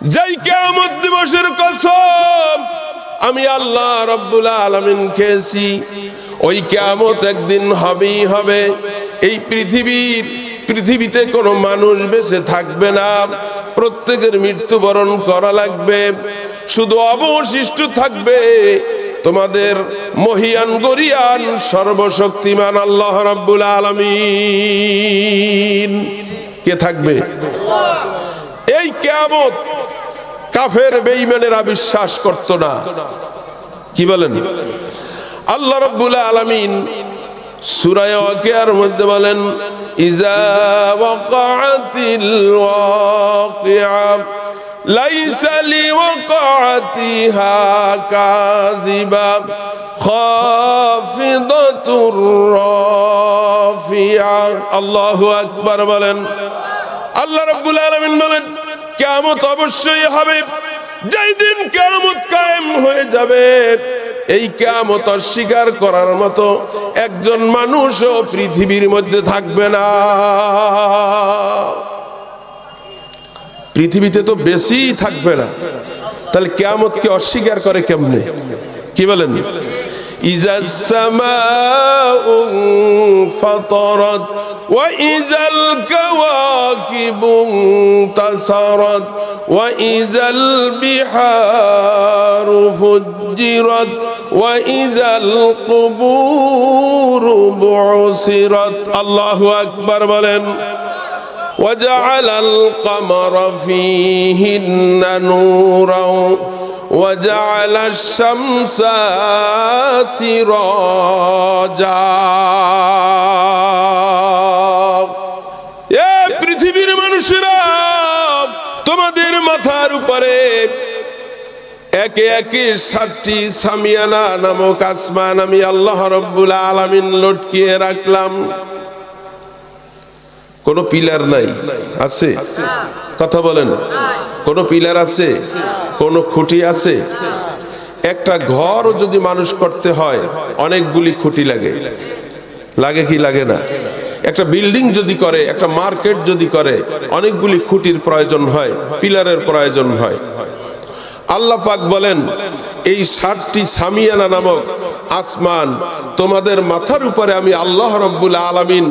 যেই কিয়ামত দিবসের কসম আমি আল্লাহ রাব্বুল আলামিন খেয়েছি, ওই কিয়ামত একদিন হবেই হবে। এই পৃথিবীতে কোনো মানুষ বেঁচে থাকবে না, প্রত্যেকের মৃত্যুবরণ করা লাগবে। শুধু অবশিষ্ট থাকবে তোমাদের মহিয়ান গরিয়ান সর্বশক্তিমান আল্লাহ রাব্বুল আলামিন। কে থাকবে? এই কিয়ামত কাফের বেঈমানেরা বিশ্বাস করত না। কি বলেন? আল্লাহ রাব্বুল আলামিন সূরা ওয়াকিয়ার মধ্যে বলেন, ইজা ওয়াকাতিল ওয়াকিয়া লাইসা লিওয়াকাতিহা কাযিবা খাফিদাতুর রাফিয়া। আল্লাহু আকবার বলেন। আল্লাহ রাব্বুল আলামিন বলেন কিয়ামত অবশ্যই হবে। যেই দিন কিয়ামত কায়েম হয়ে যাবে, এই কিয়ামত অস্বীকার করার মতো একজন মানুষও পৃথিবীর মধ্যে থাকবে না। পৃথিবীতে তো বেশি থাকবে না, তাহলে কিয়ামতকে অস্বীকার করে কেমনে? কি বলেন? ইজাস সামাউ ফাতারাত ওয়া ইজাল কাওয়াকিবু তাসারাত ওয়া ইজাল বিহারু ফুজ্জিরাত ওয়া ইজাল কুবুরু বুসিরাত। আল্লাহু আকবার বলেন। وجعل القمر فيهن نورا وجعل الشمس سراجا। এ পৃথিবীর মানুষেরা, তোমাদের মাথার উপরে একে একে 7টি সামিয়ানা নামক আসমান আমি আল্লাহ রাব্বুল আলামিন লটকিয়ে রাখলাম। কোনো পিলার নাই, আছে? কথা বলেন। কোনো পিলার আছে? কোনো খুঁটি আছে? একটা ঘর যদি মানুষ করতে হয় অনেকগুলি খুঁটি লাগে, লাগে কি লাগে না? একটা বিল্ডিং যদি করে, একটা মার্কেট যদি করে, অনেকগুলি খুঁটির প্রয়োজন হয়, পিলারের প্রয়োজন হয়। আল্লাহ পাক বলেন এই 7টি সামিয়ানা নামক আসমান তোমাদের মাথার উপরে আমি আল্লাহ রাব্বুল আলামিন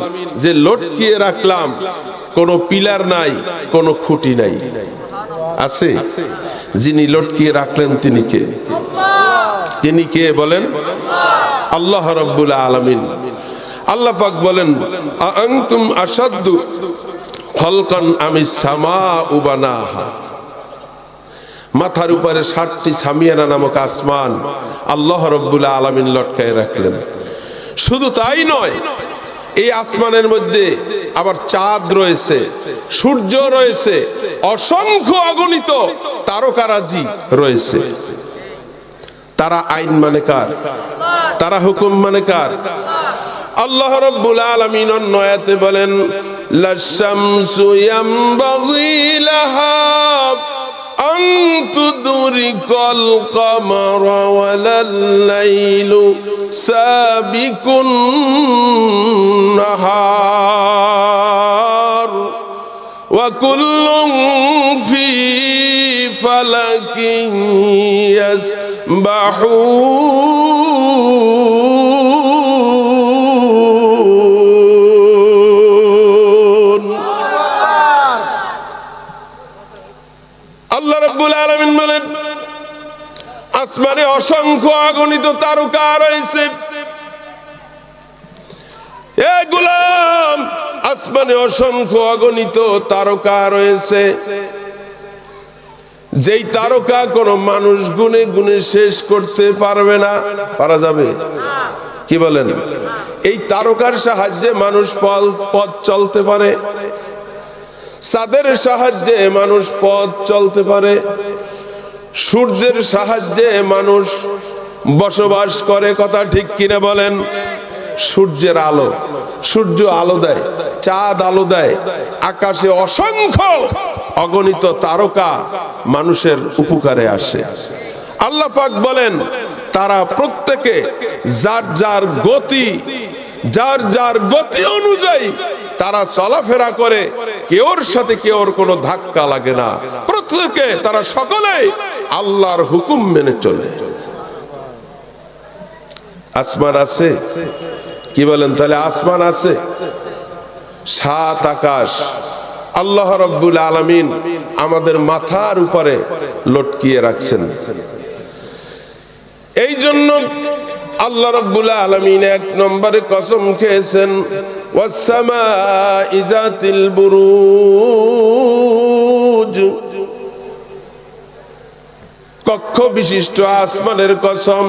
যে লটকিয়ে রাখলাম, কোনো পিলার নাই, কোনো খুঁটি নাই। আছে? যিনি লটকিয়ে রাখলেন তিনি কে? তিনি কে বলেন? আল্লাহ রাব্বুল আলামিন। আল্লাহ পাক বলেন আনতুম আশাদ্দু খালকান আমিস সামাউ বানাহা। মাথার উপরে 7টি সামিয়ানা নামক আসমান আল্লাহ রাব্বুল আলামিন লটকায় রাখলেন। শুধু তাই নয়, এই আসমানের মধ্যে আবার চাঁদ রয়েছে, সূর্য রয়েছে, অসংখ্য অগণিত তারকারাজি রয়েছে। তারা আইন মানে কার? তারা হুকুম মানে কার? আল্লাহ রাব্বুল আলামিন অন্য আয়াতে বলেন লাশামসু ইয়ামবাগি লাহা আন তুদরিকাল কামারা ওয়ালাল লাইলু সাবিকুন নাহার ওয়া কুল্লুন ফি ফালাকিন ইয়াসবাহুন। আল্লাহ রাব্বুল আলামিন বলেন আসমানে অসংখ্য অগণিত তারকা রয়েছে। এ গোলাম, আসমানে অসংখ্য অগণিত তারকা রয়েছে, যেই তারকা কোনো মানুষ গুনে গুনে শেষ করতে পারবে না। পারা যাবে? কি বলেন? এই তারকার সাহায্যে মানুষ পথ চলতে পারে, চাঁদের সাহায্যে মানুষ পথ চলতে পারে, সূর্যের সাহায্যে মানুষ বসবাস করে। কথা ঠিক কিনা বলেন? সূর্যের আলো, সূর্য আলো দেয়, চাঁদ আলো দেয়, আকাশে অসংখ্য অগণিত তারকা মানুষের উপকারে আসে। আল্লাহ পাক বলেন তারা প্রত্যেকে যার যার গতি অনুযায়ী তারা চলাফেরা করে, কেউর সাথে কেউর কোনো ধাক্কা লাগে না। প্রত্যেকে তারা সকলে আল্লাহর হুকুম মেনে চলে। আসমান আছে কি বলেন? তাহলে আসমান আছে, সাত আকাশ আল্লাহ রাব্বুল আলামিন আমাদের মাথার উপরে লটকিয়ে রাখছেন। এই জন্য আল্লাহ রাব্বুল আলামিন এক নম্বরে কসম খেয়েছেন, ওয়াস সামাই যাতিল বুরুজ, কক্ষ বিশিষ্ট আসমানের কসম,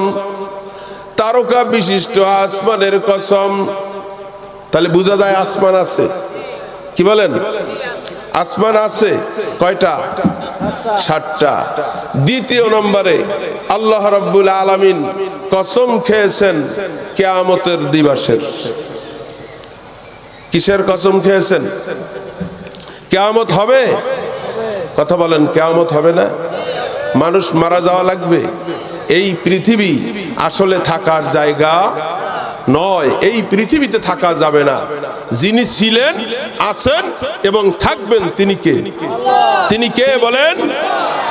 তারকা বিশিষ্ট আসমানের কসম। তাহলে বোঝা যায় আসমান আছে। কি বলেন? আসমান আছে কয়টা? 7টা। দ্বিতীয় নম্বরে আল্লাহ রাব্বুল আলামিন কসম খেয়েছেন কিয়ামতের দিবসের। কিসের কসম খেয়েছেন? কিয়ামত হবে। কথা বলেন, কিয়ামত হবে না? মানুষ মারা যাওয়া লাগবে। এই পৃথিবী আসলে থাকার জায়গা নয়, এই পৃথিবীতে থাকা যাবে না। যিনি ছিলেন, আছেন এবং থাকবেন তিনি কে? তিনি কে বলেন?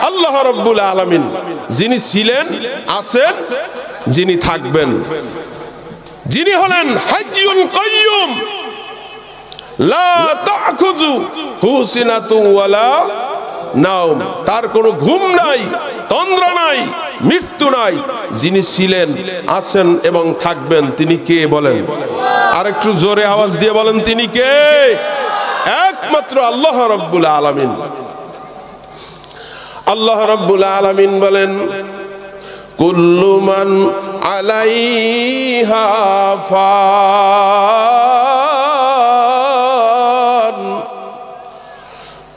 আল্লাহ রাব্বুল আলামিন। যিনি ছিলেন, আছেন, যিনি থাকবেন, যিনি হলেন হাইয়ুন কাইয়ুম, লা তাখুযুহু সিনাতুন ওয়ালা নাওম, তার কোনো ঘুম নাই, তন্দ্রা নাই, মৃত্যু নাই। যিনি ছিলেন, আছেন এবং থাকবেন তিনি কে বলেন? আর একটু জোরে আওয়াজ দিয়ে বলেন, তিনি কে? একমাত্র আল্লাহ রাব্বুল আলামিন। আল্লাহ রাব্বুল আলামিন বলেন, কুল্লু মান আলাইহা ফান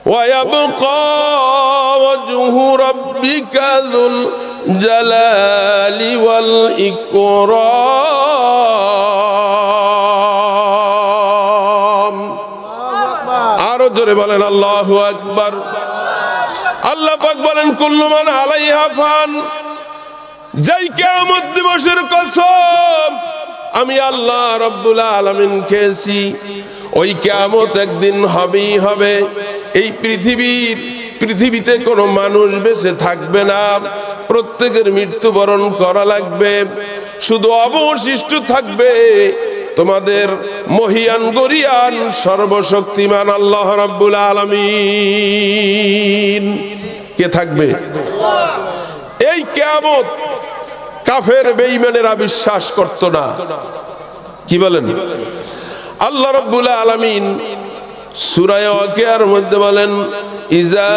ওয়া ইয়াবকা ওয়াজহু রাব্বিকা যুল জালালি ওয়াল ইকরাম। আরো জোরে বলেন আল্লাহু আকবার। আল্লাহ পাক বলেন, কুল্লু মান আলাইহা ফান, যেই কিয়ামত দিবসের কসম আমি আল্লাহ রাব্বুল আলামিন খেয়েছি, ওই কিয়ামত একদিন হবেই হবে। এই পৃথিবীতে কোনো মানুষ বেঁচে থাকবে না, প্রত্যেকের মৃত্যুবরণ করা লাগবে। শুধু অবশিষ্ট থাকবে তোমাদের মহিয়ান গরিয়ান সর্বশক্তিমান আল্লাহ রাব্বুল আলামিন। কে থাকবে? এই কিয়ামত কাফের বেঈমানেরা বিশ্বাস করত না। কি বলেন? আল্লাহ রাব্বুল আলামিন সূরা ওয়াকিয়ার মধ্যে বলেন, ইজা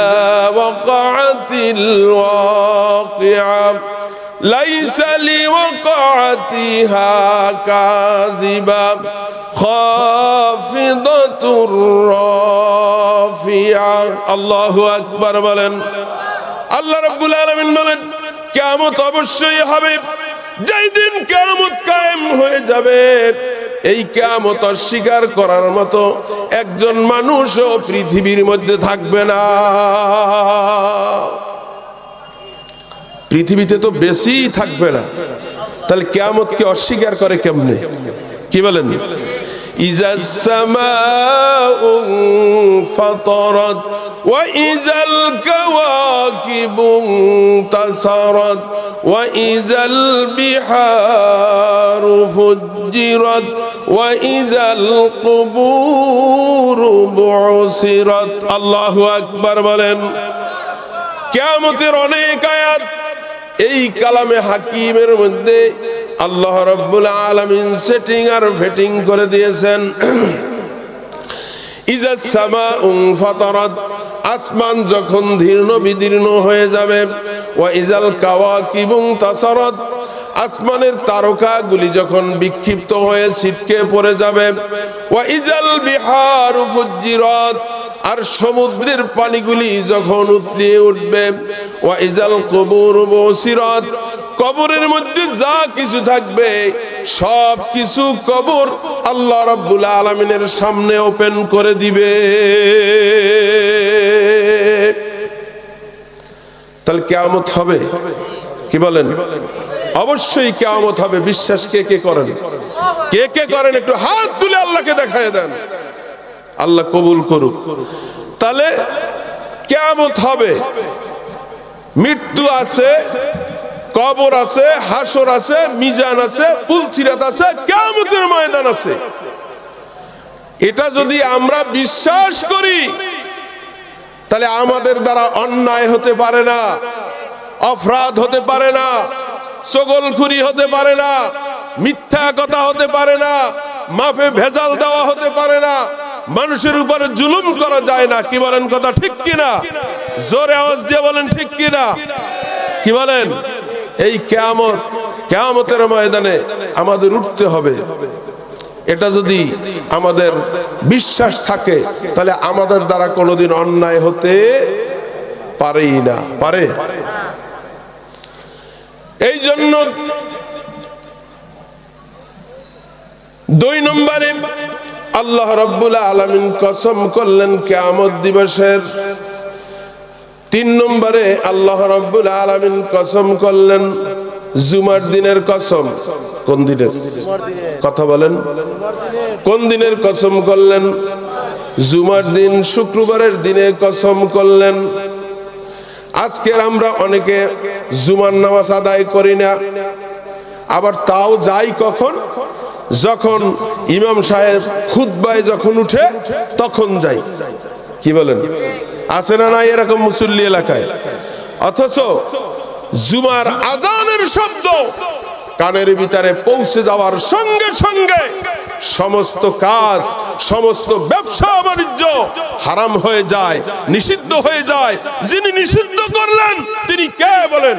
ওয়াকাতিল ওয়াকিআ লাইসা লিওয়াকাতিহা কাযিবা খাফিদাতুর রাফিআ। আল্লাহু আকবার বলেন। আল্লাহ রাব্বুল আলামিন বলেন, কিয়ামত অবশ্যই হবে। যেই দিন কিয়ামত কায়েম হয়ে যাবে, এই কিয়ামত অস্বীকার করার মতো একজন মানুষও পৃথিবীর মধ্যে থাকবে না। পৃথিবীতে তো বেশি থাকবে না, তাহলে কিয়ামতকে অস্বীকার করে কেমনে? কি বলেন? ইজাস সামাউ ফাতারাত ওয়া ইজাল কাওয়াকিবু তাসারাত ওয়া ইজাল বিহারু ফুজ্জিরাত ওয়া ইজাল কুবুরু বুসিরাত। আল্লাহু আকবার বলেন। কিয়ামতের অনেক আয়াত এই কালামে হাকিমের মধ্যে আল্লাহ রাব্বুল আলামিন সেটিং আর ফিটিং করে দিয়েছেন। ইজাস সামাউ ফাতারাত, আসমান যখন দীর্ণ বিদীর্ণ হয়ে যাবে। ওয়া ইজাল কাওয়াকিবু তাসারাত, আসমানের তারকাগুলি যখন বিক্ষিপ্ত হয়ে ছিটকে পড়ে যাবে। ওয়া ইজাল বিহারু ফুজ্জিরাত, আর সমুদ্রের পানিগুলি যখন উতলিয়ে উঠবে। ওয়া ইজাল কুবুরু বুসিরাত, কবরের মধ্যে যা কিছু থাকবে সব কিছু কবর আল্লাহ রাব্বুল আলামিনের সামনে ওপেন করে দিবে। তাহলে কিয়ামত হবে। কি বলেন? অবশ্যই কিয়ামত হবে। বিশ্বাস কে কে করেন? কে কে করেন একটু হাত তুলে আল্লাহকে দেখায় দেন। আল্লাহ কবুল করুক। তাহলে কিয়ামত হবে, মৃত্যু আছে, কবর আছে, হাসর আছে, মিজান আছে, পুলসিরাত আছে, কিয়ামতের ময়দান আছে। এটা যদি আমরা বিশ্বাস করি তাহলে আমাদের দ্বারা অন্যায় হতে পারে না, অপরাধ হতে পারে না, চগলখুরি হতে পারে না, মিথ্যা কথা হতে পারে না, মাফে ভেজাল দেওয়া হতে পারে না, মানুষের উপরে জুলুম করা যায় না। কি বলেন, কথা ঠিক কিনা? জোরে আওয়াজ দিয়ে বলেন ঠিক কিনা? কি বলেন? এই কিয়ামতের ময়দানে আমাদের উঠতে হবে। এটা যদি আমাদের বিশ্বাস থাকে তাহলে আমাদের দ্বারা কোনোদিন অন্যায় হতে পারেই না, পারে। এই জন্য 2 নম্বরে আল্লাহ রাব্বুল আলামিন কসম করলেন কিয়ামত দিবসের। 3 নম্বরে আল্লাহ রাব্বুল আলামিন কসম করলেন জুমার দিনের কসম। কোন দিনের কথা বলেন? কোন দিনের কসম করলেন? জুমার দিন, শুক্রবারের দিনে কসম করলেন। আজকের আমরা অনেকে জুমার নামাজ আদায় করি না, আবার তাও যাই কখন? যখন ইমাম সাহেব খুতবায় যখন উঠে তখন যাই। কি বলেন? আছে না নাই এরকম মুসল্লি এলাকায়? অথচ জুমার আজানের শব্দ কানের ভিতরে পৌঁছে যাওয়ার সঙ্গে সঙ্গে সমস্ত কাজ, সমস্ত ব্যবসা বাণিজ্য হারাম হয়ে যায়, নিষিদ্ধ হয়ে যায়। যিনি নিষিদ্ধ করলেন তিনি কে বলেন?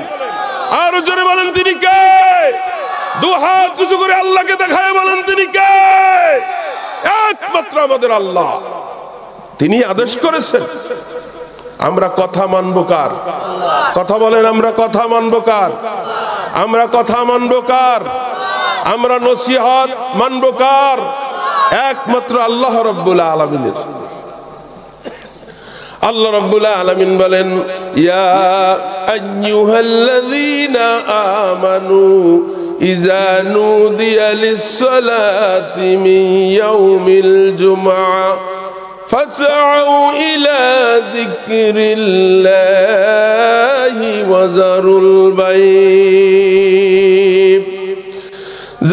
আরো জোরে বলেন, তিনি কে? 2 হাত উঁচু করে আল্লাহকে দেখায় বলেন, তিনি কে? একমাত্র আমাদের আল্লাহ। তিনি আদেশ করেছেন। আমরা কথা মানবো কার? কথা বলেন, আমরা কথা মানবো কার? আমরা কথা মানবো কার? আমরা নসিহত মানবো কার? একমাত্র আল্লাহ রাব্বুল আলামিনের। আল্লাহ রাব্বুল আলামিন বলেন, ইয়া আইয়ুহাল্লাযীনা আমানু ইযা নুদিয়া লিস-সালাতি মিন ইয়াউমিল জুমআ ফাসআউ ইলা যিকরিল্লাহি ওয়া যারুল বাইব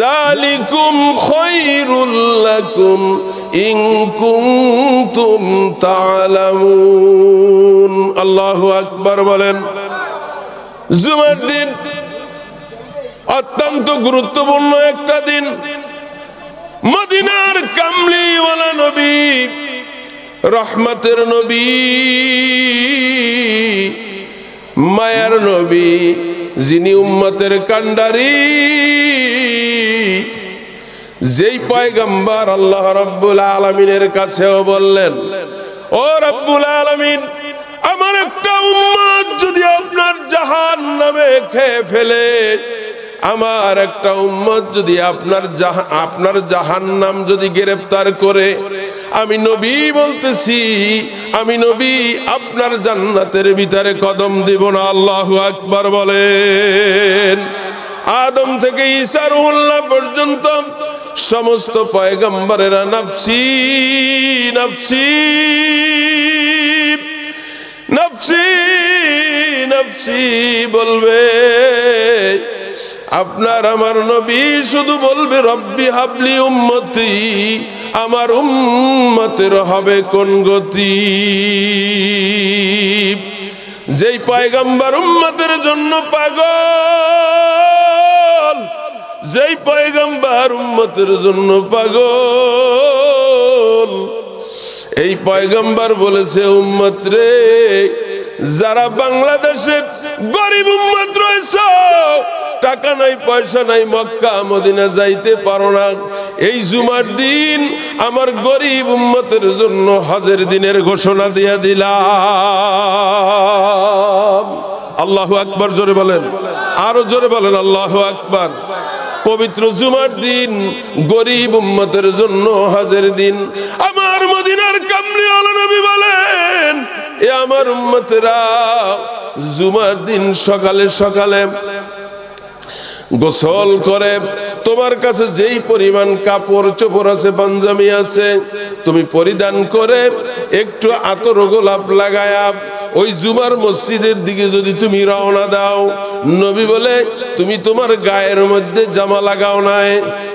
যালিকুম খায়রুল লাকুম ইন কুনতুম তা'লামুন। আল্লাহু আকবার বলেন। জুমার দিন অত্যন্ত গুরুত্বপূর্ণ একটা দিন। মদিনার কামলিওয়ালা নবী, রহমতের নবী, মায়ার নবী, যিনি উম্মতের কান্ডারি, যেই পয়গম্বর আল্লাহ রাব্বুল আলামিনের কাছেও বললেন, ও রাব্বুল আলামিন, আমার একটা উম্মত যদি আপনার জাহান্নামে খেয়ে ফেলে, আমার একটা উম্মত যদি আপনার জাহান্নাম যদি গ্রেফতার করে, আমি নবী বলতেছি, আমি নবী আপনার জান্নাতের ভিতরে কদম দিব না। আল্লাহু আকবার বলেন। আদম থেকে ঈসা রূহুল্লাহ পর্যন্ত সমস্ত পয়গম্বরেরা নফসি নফসি নফসি নফসি বলবে। আপনার আমার নবী শুধু বলবে, রব্বি হাবলি উম্মতি, আমার উম্মতের হবে কোন গতি? যেই পয়গম্বর উম্মতের জন্য পাগল, যেই পয়গম্বর উম্মতের জন্য পাগল, এই পয়গম্বর বলেছে, উম্মত রে, যারা বাংলাদেশে গরিব উম্মত রয়েছে, টাকা নাই, পয়সা নাই, মক্কা মদিনা যাইতে পারো না, এই জুমার দিন আমার গরিব উম্মতের জন্য হজের দিনের ঘোষণা দিয়ে দিলাম। আল্লাহু আকবার জোরে বলেন, আরো জোরে বলেন আল্লাহু আকবার। পবিত্র জুমার দিন গরিব উম্মতের জন্য হজের দিন। আমার মদিনার কামলিওয়ালা নবী বলেন, এ আমার উম্মতেরা, জুমার দিন সকালে সকালে গোসল করে তোমার কাছে যেই পরিমাণ কাপড় চোপড় আছে, পাঞ্জাবি আছে, তুমি পরিধান করে একটু আতর গোলাপ লাগায়া ওই জুমার মসজিদের দিকে যদি তুমি রওনা দাও, নবী বলে তুমি তোমার গায়ের মধ্যে জামা লাগাও নাই,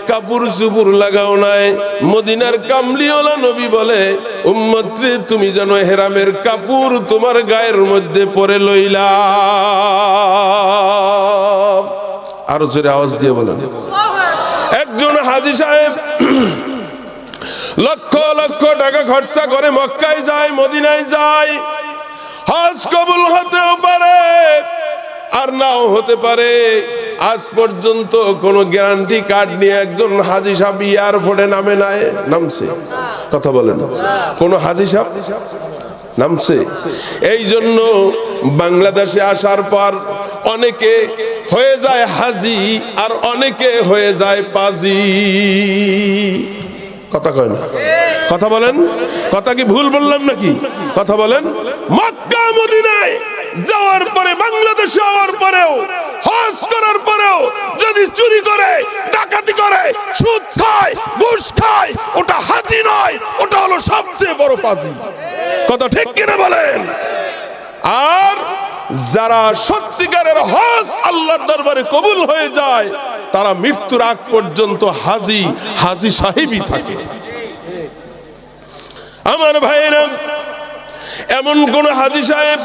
কাপড় চুপড় লাগাও নাই। মদিনার কামলিওয়ালা নবী বলে উম্মত রে, তুমি যেন হেরামের কাপড় তোমার গায়ের মধ্যে পরে লইলা। আরো জোরে আওয়াজ দিয়ে বলেন। একজন হাজী সাহেব লক্ষ লক্ষ টাকা খরচা করে মক্কায় যায়, মদিনায় যায়। হজ কবুল হতেও পারে আর নাও হতে পারে। আজ পর্যন্ত কোনো গ্যারান্টি কার্ড নিয়ে একজন হাজী সাহেব এয়ারপোর্টে নামে নাই, নামছে? কথা বলেন, কোন হাজী সাহেব নামছে? এই জন্য বাংলাদেশে আসার পর অনেকে হয়ে যায় হাজী আর অনেকে হয়ে যায় পাজি। কথা কয় না? কথা বলেন, কথা কি ভুল বললাম নাকি? কথা বলেন। মক্কা মদিনায় যাওয়ার পরে, বাংলাদেশে যাওয়ার পরেও, হজ করার পরেও যদি চুরি করে, ডাকাতি করে, সুদ খায়, ঘুষ খায়, ওটা হাজী নয়, ওটা হলো সবচেয়ে বড় পাজি। কথা ঠিক কিনা বলেন? আর যারা সত্যিকারের হজ আল্লাহর দরবারে কবুল হয়ে যায়, তারা মৃত্যুর আগ পর্যন্ত হাজী সাহেবই থাকে। আমার ভাইরা, এমন কোন হাজী সাহেব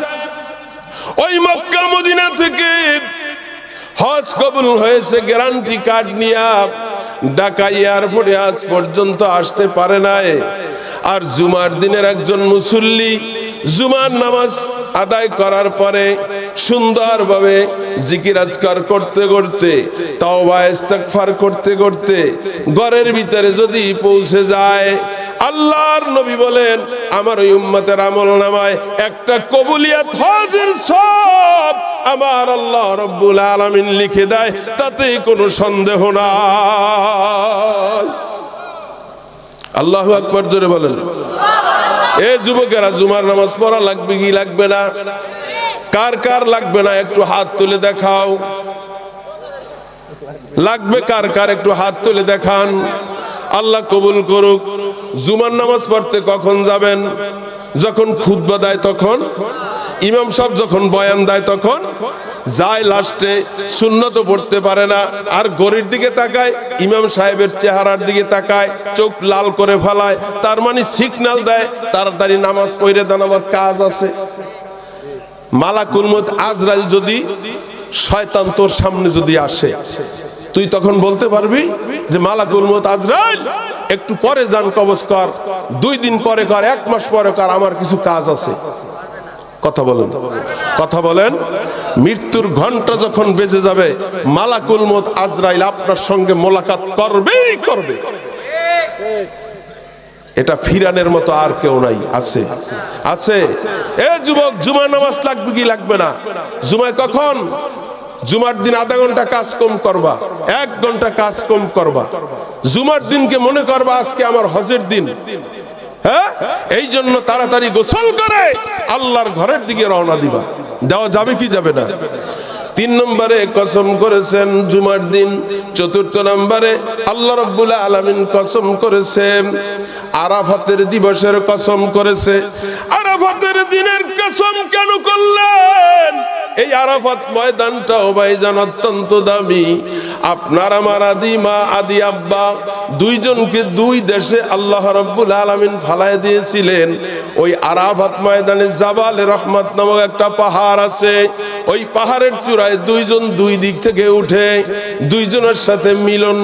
ওই মক্কা মদিনা থেকে হজ কবুল হয়েছে গ্যারান্টি কার্ড নিয়ে ঢাকা এয়ারপোর্টে আজ পর্যন্ত আসতে পারে নাই। আর জুমার দিনের একজন মুসল্লি জুমার নামাজ আদায় করার পরে সুন্দরভাবে জিকির আজকার করতে করতে, তাওবা ইস্তিগফার করতে করতে ঘরের ভিতরে যদি পৌঁছে যায়, আল্লাহর নবী বলেন আমার ওই উম্মতের আমলনামায় একটা কবুলিয়াত হজের সব আমার আল্লাহ রাব্বুল আলামিন লিখে দেয়, তাতে কোনো সন্দেহ নাই। আল্লাহু আকবার, জোরে বলেন। এ যুবকেরা, জুমার নামাজ পড়া লাগবে কি লাগবে না? কার কার লাগবে না একটু হাত তুলে দেখাও। লাগবে কার কার একটু হাত তুলে দেখান। আল্লাহ কবুল করুক। জুমার নামাজ পড়তে কখন যাবেন? যখন খুতবা দেয় তখন, ইমাম সাহেব যখন বয়ান দেয় তখন যায়। লাস্টে সুন্নত পড়তে পারে না, আর ঘড়ির দিকে তাকায়, ইমাম সাহেবের চেহারার দিকে তাকায়, চোখ লাল করে ফেলায়, তার মানে সিগন্যাল দেয় তাড়াতাড়ি নামাজ পড়ে দেন, আমার কাজ আছে। মালাকুল মউত আজরাইল যদি, শয়তান তোর সামনে যদি আসে, তুই তখন বলতে পারবি যে মালাকুল মউত আজরাইল একটু পরে যান, কবজ কর, 2 দিন পরে কর, 1 মাস পরে কর, আমার কিছু কাজ আছে। কথা বলেন, কথা বলেন। মৃত্যুর ঘন্টা যখন বেজে যাবে, মালাকুল মউত আজরাইল আপনার সঙ্গে মোলাকাত করবেই করবে। এটা ফিরানের মতো আর কেউ নাই। আছে? আছে। এ যুবক, জুমার নামাজ লাগবে কি লাগবে না? জুমায় কখন? জুমার দিন আধা ঘন্টা কাজ কম করবা, 1 ঘন্টা কাজ কম করবা। জুমার দিনকে মনে করবা আজকে আমার হজের দিন। হ্যাঁ, এই জন্য তাড়াতাড়ি গোসল করে আল্লাহর ঘরের দিকে রওনা দিবা। দেওয়া যাবে কি যাবে না? 3 নম্বরে কসম করেছেন জুমার দিন। 4th নম্বরে আল্লাহ রাব্বুল আলামিন কসম করেছেন আরাফাতের দিবসের কসম করেছে। আরাফাতের দিনের কসম কেন করলেন? এই আরাফাত ময়দানটাও ভাইজান অত্যন্ত দামি। আপনার আমার আদি মা, আদি আব্বা, 2 জনকে 2 দেশে আল্লাহ রাব্বুল আলামিন ফালায় দিয়েছিলেন। ওই আরাফাত ময়দানে জাবালে রহমত নামক একটা পাহাড় আছে। ওই পাহাড়ের চূড়ায় 2 জন 2 দিক থেকে উঠে 2 জনের সাথে মিলন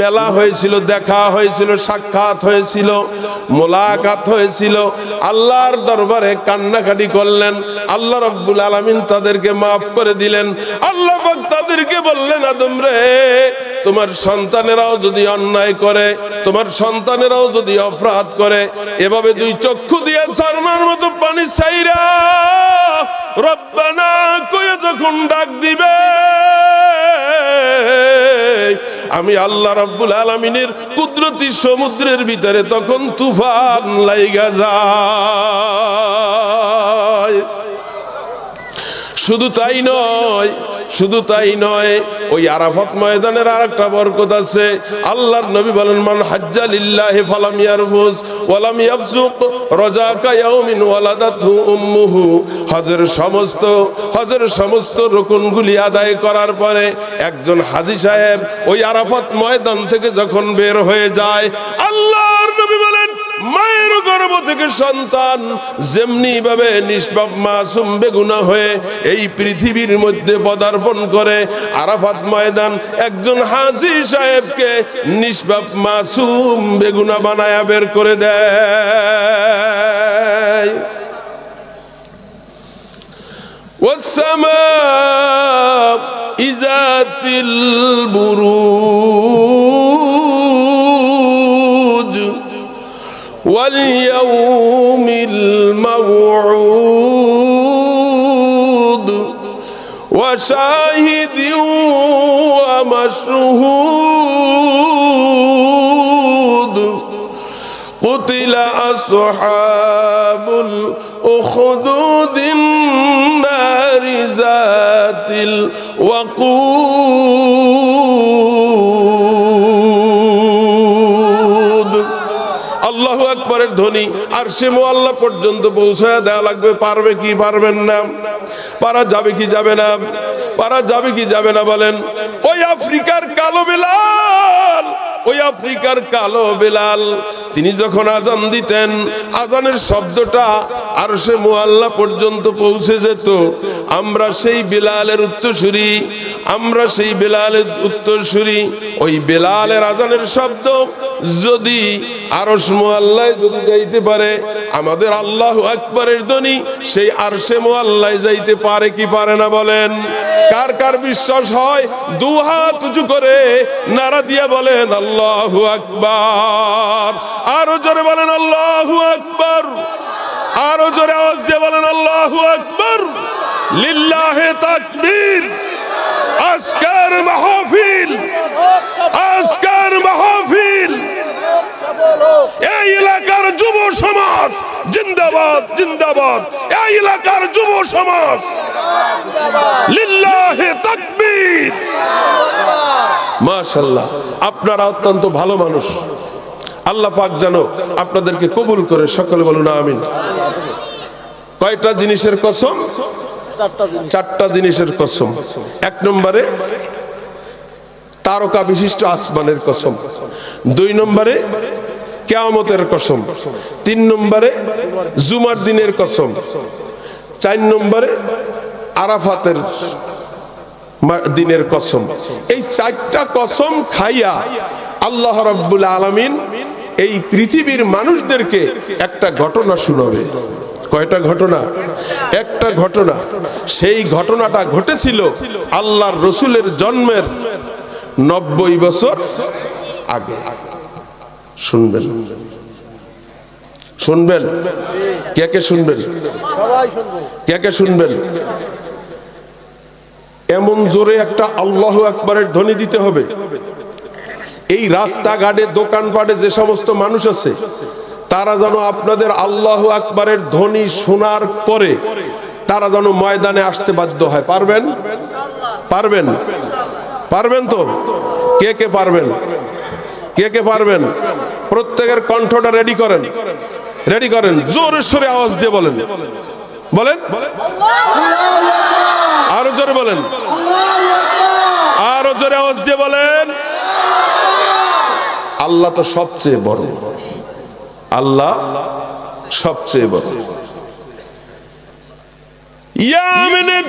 মেলা হয়েছিল, দেখা হয়েছিল, সাক্ষাৎ হয়েছিল, মোলাকাত হয়েছিল। আল্লাহর দরবারে কান্নাকাটি করলেন। আল্লাহ রাব্বুল আলামিন তাদেরকে মাফ করে দিলেন। আল্লাহ পাক তাদেরকে বললেন, আদম রে, তোমার সন্তানেরাও যদি অন্যায় করে, তোমার সন্তানেরাও যদি অপরাধ করে, এভাবে 2 চক্ষু দিয়ে ঝর্ণার মতো পানি ছাইরা রব্বানা কয়ে যখন ডাক দিবে, আমি আল্লাহ রাব্বুল আলামিনের কুদরতি সমুদ্রের ভিতরে তখন তুফান লাইগা যায়। শুধু তাই নয়, শুধু তাই নয়, ওই আরাফাত ময়দানের আরেকটা বরকত আছে। আল্লাহর নবী বলেন, মান হাজ্জা লিল্লাহি ফালাম ইয়ারফুস ওয়ালাম ইয়াফসুক রাজাকা ইয়াউমিন ওয়ালাদাতহু উম্মুহু। হজের সমস্ত রুকুনগুলি আদায় করার পরে একজন হাজী সাহেব ওই আরাফাত ময়দান থেকে যখন বের হয়ে যায়, আল্লাহর নবী বলেন, মায়ের গর্ভ থেকে সন্তান যেমনি ভাবে নিষ্পাপ মাসুম বেগুনাহ হয়ে এই পৃথিবীর মধ্যে পদার্পণ করে, আরাফাত ময়দান একজন হাজী সাহেবকে নিষ্পাপ মাসুম বেগুনাহ বানায়া বের করে দেয়। ওয়াসসামাء ইযাতিল বুরুজ واليوم الموعود وشاهد ومشهود قتل أصحاب الأخدود النار ذات الوقود। আল্লাহু আকবারের ধ্বনি আরশে মুআল্লা পর্যন্ত পৌঁছায়া দেওয়া লাগবে। পারবে কি পারবেন না? পারা যাবে কি যাবে না? পারা যাবে কি যাবে না বলেন? ওই আফ্রিকার কালো বেলাল, ওই আফ্রিকার কালো বেলাল তিনি যখন আজান দিতেন, আজানের শব্দটা আরশে মুআল্লা পর্যন্ত পৌঁছে যেত। আমরা সেই বেলালের উত্তরসূরি, আমরা সেই বেলালের উত্তরসূরি। ওই বেলালের আজানের শব্দ যদি আরশ মুআল্লায় যদি যাইতে পারে, আমাদের আল্লাহু আকবারের ধ্বনি সেই আরশে মুআল্লায় যাইতে পারে কি পারে না বলেন? কার কার বিশ্বাস হয় দু হাত উঁচু করে নারা দিয়ে বলেন আল্লাহু আকবার। আরো জোরে বলেন আল্লাহু আকবার। আরো জোরে আওয়াজ দিয়ে বলেন আল্লাহু আকবার। লিল্লাহি তাকবীর। আজকের মাহফিল, আজকের মাহফিল এই এলাকার যুব সমাজ জিন্দাবাদ, জিন্দাবাদ। এই এলাকার যুব সমাজ লিল্লাহি তাকবীর। মাশাআল্লাহ, আপনারা অত্যন্ত ভালো মানুষ। আল্লাহ পাক যেন আপনাদেরকে কবুল করে। সকলে বলুন আমিন। কয়টা জিনিসের কসম? চারটা জিনিসের কসম। এক নম্বরে তারকা বিশিষ্ট আসমানের কসম, দুই নম্বরে কিয়ামতের কসম, তিন নম্বরে জুমার দিনের কসম, চার নম্বরে আরাফাতের দিনের কসম। এই চারটা কসম খাইয়া আল্লাহ রাব্বুল আলামিন এই পৃথিবীর মানুষদেরকে একটা ঘটনা শোনাবে। কয়টা ঘটনা? একটা ঘটনা। সেই ঘটনাটা ঘটেছিল আল্লাহর রসুলের জন্মের 90 বছর আগে। শুনবেন, শুনবেন। কে কে শুনবেন? কে কে শুনবেন? এমন জোরে একটা আল্লাহু আকবারের ধ্বনি দিতে হবে, এই রাস্তাঘাটে দোকানপাটে যে সমস্ত মানুষ আছে তারা যেন আপনাদের আল্লাহু আকবারের ধ্বনি শোনার পরে তারা যেন ময়দানে আসতে বাধ্য হয়। পারবেন? পারবেন? পারবেন তো? কে কে পারবেন? কে কে পারবেন? প্রত্যেকের কণ্ঠটা রেডি করেন, রেডি করেন। জোরে সোরে আওয়াজ দিয়ে বলেন, বলেন আরো জোরে বলেন, আরো জোরে আওয়াজ দিয়ে বলেন। আল্লাহ তো সবচেয়ে বড়, আল্লাহ সবচেয়ে বড়। ইয়ামেনের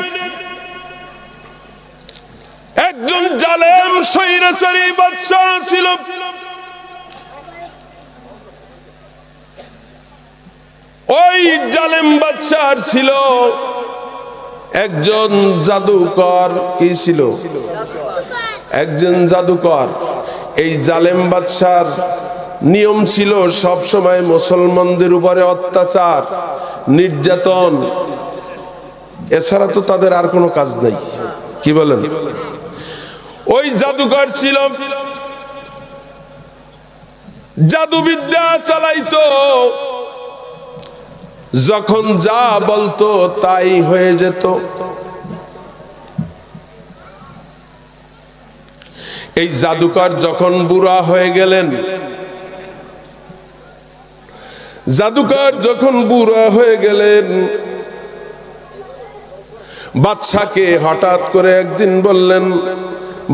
একজন জালেম স্বৈরাচারী বাদশা ছিল। ওই জালেম বাদশার ছিল একজন জাদুকর। কি ছিল? একজন জাদুকর। এই জালেম বাদশার নিয়ম ছিল সব সময় মুসলমানদের উপরে অত্যাচার, নির্যাতন, এছাড়া তো তাদের আর কোনো কাজ নাই। কি বলেন? ওই জাদুকর ছিল, জাদুবিদ্যা চালাইতো, যখন যা বলতো তাই হয়ে যেত। এই জাদুকর যখন বুড়া হয়ে গেলেন, জাদুকর যখন বুড়া হয়ে গেলেন, বাদশাকে হঠাৎ করে একদিন বললেন,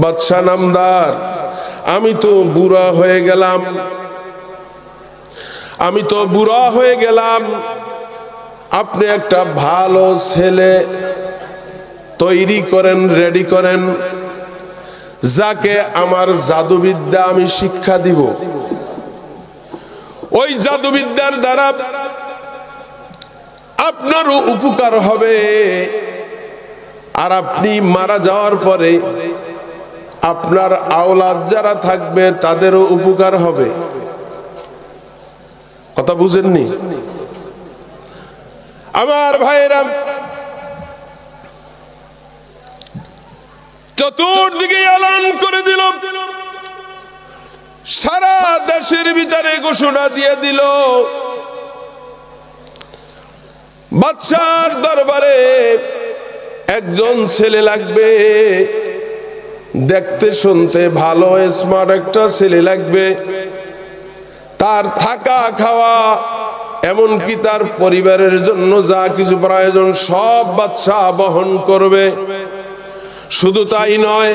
বাদশা নামদার, আমি তো বুড়া হয়ে গেলাম, আমি তো বুড়া হয়ে গেলাম, আপনি একটা ভালো ছেলে তৈরি করেন, রেডি করেন, যাকে আমার জাদুবিদ্যা আমি শিক্ষা দিব। ওই জাদুবিদ্যার দ্বারা আপনারও উপকার হবে, আর আপনি মারা যাওয়ার পরে আপনার আওলাদ যারা থাকবে তাদেরও উপকার হবে। কথা বুঝেননি আমার ভাইরা? চতুর্দিকে এলান করে দিল, সারা দেশের ভিতরে ঘোষণা দিয়ে দিল, বাদশার দরবারে একজন ছেলে লাগবে, দেখতে শুনতে ভালো স্মার্ট একটা ছেলে লাগবে, তার থাকা খাওয়া এমনকি তার পরিবারের জন্য যা কিছু প্রয়োজন সব বাদশা বহন করবে। শুধু তাই নয়,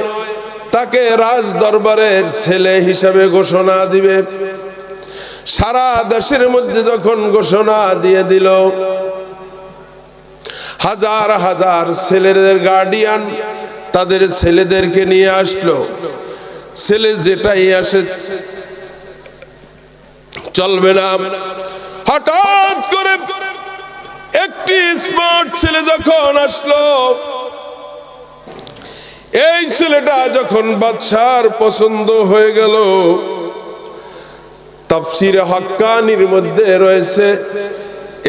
তাকে রাজ দরবারের ছেলে হিসাবে ঘোষণা দিবে। সারা দেশের মধ্যে যখন ঘোষণা দিয়ে দিল, হাজার হাজার ছেলেদের গার্ডিয়ান তাদের ছেলেদেরকে নিয়ে আসলো। ছেলে যেটাই আসে চলবে না। হঠাৎ করে একটি স্মার্ট ছেলে যখন আসলো, এই ছেলেটা যখন বাদশার পছন্দ হয়ে গেল, তাফসীরে হাক্কানির মধ্যে রয়েছে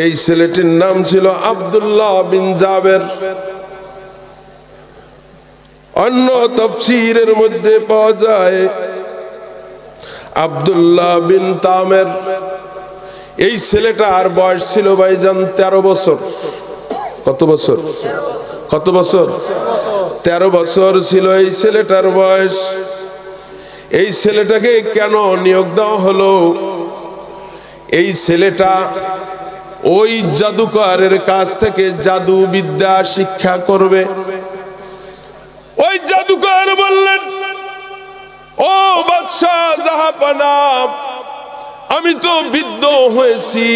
এই ছেলেটির নাম ছিল আব্দুল্লাহ বিন জাবের। অন্য তাফসীরের মধ্যে পাওয়া যায় আব্দুল্লাহ বিন তামের। এই ছেলেটার বয়স ছিল ভাইজান 13 বছর। কত বছর? কত বছর? 13 বছর ছিল এই ছেলেটার বয়স। এই ছেলেটাকে কেন নিয়োগ দেওয়া হলো? এই ছেলেটা ওই জাদুকরের কাছ থেকে জাদু বিদ্যা শিক্ষা করবে। ওই জাদুকর বললেন, ও বাদশা জাহাপানা, আমি তো বৃদ্ধ হয়েছি,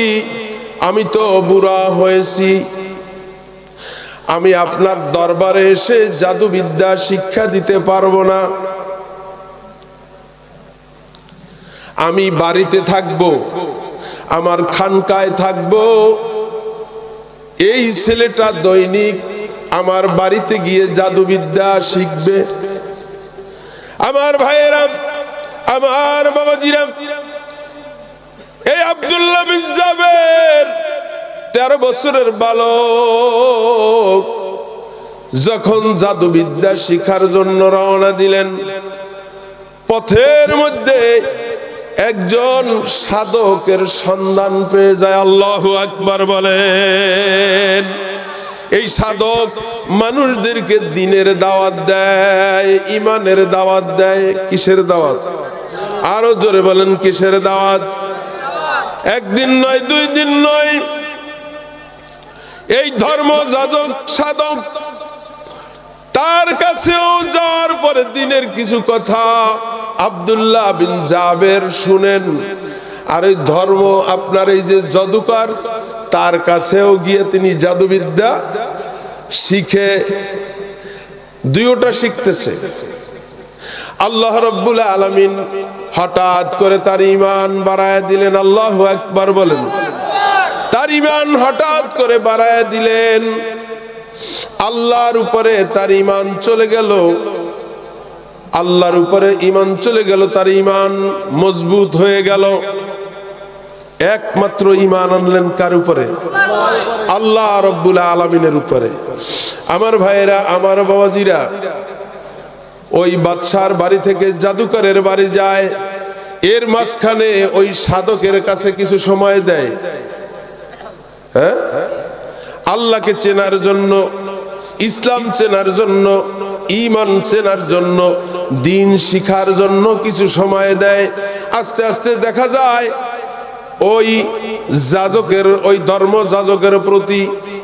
আমি তো বুড়া হয়েছি, আমি আপনার দরবারে এসে জাদুবিদ্যা শিক্ষা দিতে পারবো না। আমি বাড়িতে থাকবো, আমার খানকায় থাকবো। এই ছেলেটা দৈনিক আমার বাড়িতে গিয়ে জাদুবিদ্যা শিখবে। আমার ভাইয়েরা, আমার বাবাজিরা, এই আব্দুল্লাহ বিন জাবের 13 বছরের বালক যখন জাদুবিদ্যা শিখার জন্য রওনা দিলেন, পথের মধ্যে একজন সাধকের সন্ধান পেয়ে যায়। আল্লাহু আকবার বলেন। এই সাধক মানুষদেরকে দ্বীনের দাওয়াত দেয়, ঈমানের দাওয়াত দেয়। কিসের দাওয়াত? আরো জোরে বলেন, কিসের দাওয়াত? একদিন নয়, 2 দিন নয়, এই ধর্ম যাজক সাধক তার কাছেও যাওয়ার পরে দিনের কিছু কথা আব্দুল্লাহ বিন জাবের শুনেন। আর এই ধর্ম আপনার এই যে জাদুকর, তার কাছেও গিয়ে তিনি জাদুবিদ্যা শিখে দুইটা শিখতেছে। আল্লাহ রাব্বুল আলামিন হঠাৎ করে তার ঈমান বাড়ায় দিলেন। আল্লাহু আকবার বলেন। তার ঈমান হঠাৎ করে বাড়ায় দিলেন। আল্লাহর উপরে তার ঈমান চলে গেল। আল্লাহর উপরে ঈমান চলে গেল, তার ঈমান মজবুত হয়ে গেল। একমাত্র ঈমান আনলেন কার উপরে? আল্লাহ রাব্বুল আলামিনের উপরে। আমার ভাইয়েরা, আমার বাবাজিরা, ওই বাদশার বাড়ি থেকে জাদুকরের বাড়ি যায়। এর মাঝখানে ওই সাধকের কাছে কিছু সময় দেয়, হ্যাঁ, আল্লাহকে চেনার জন্য, ইসলাম চেনার জন্য, ঈমান চেনার জন্য, দ্বীন শিখার জন্য কিছু সময় দেয়। আস্তে আস্তে দেখা যায় ওই যাজকের, ওই ধর্ম যাজকের প্রতি,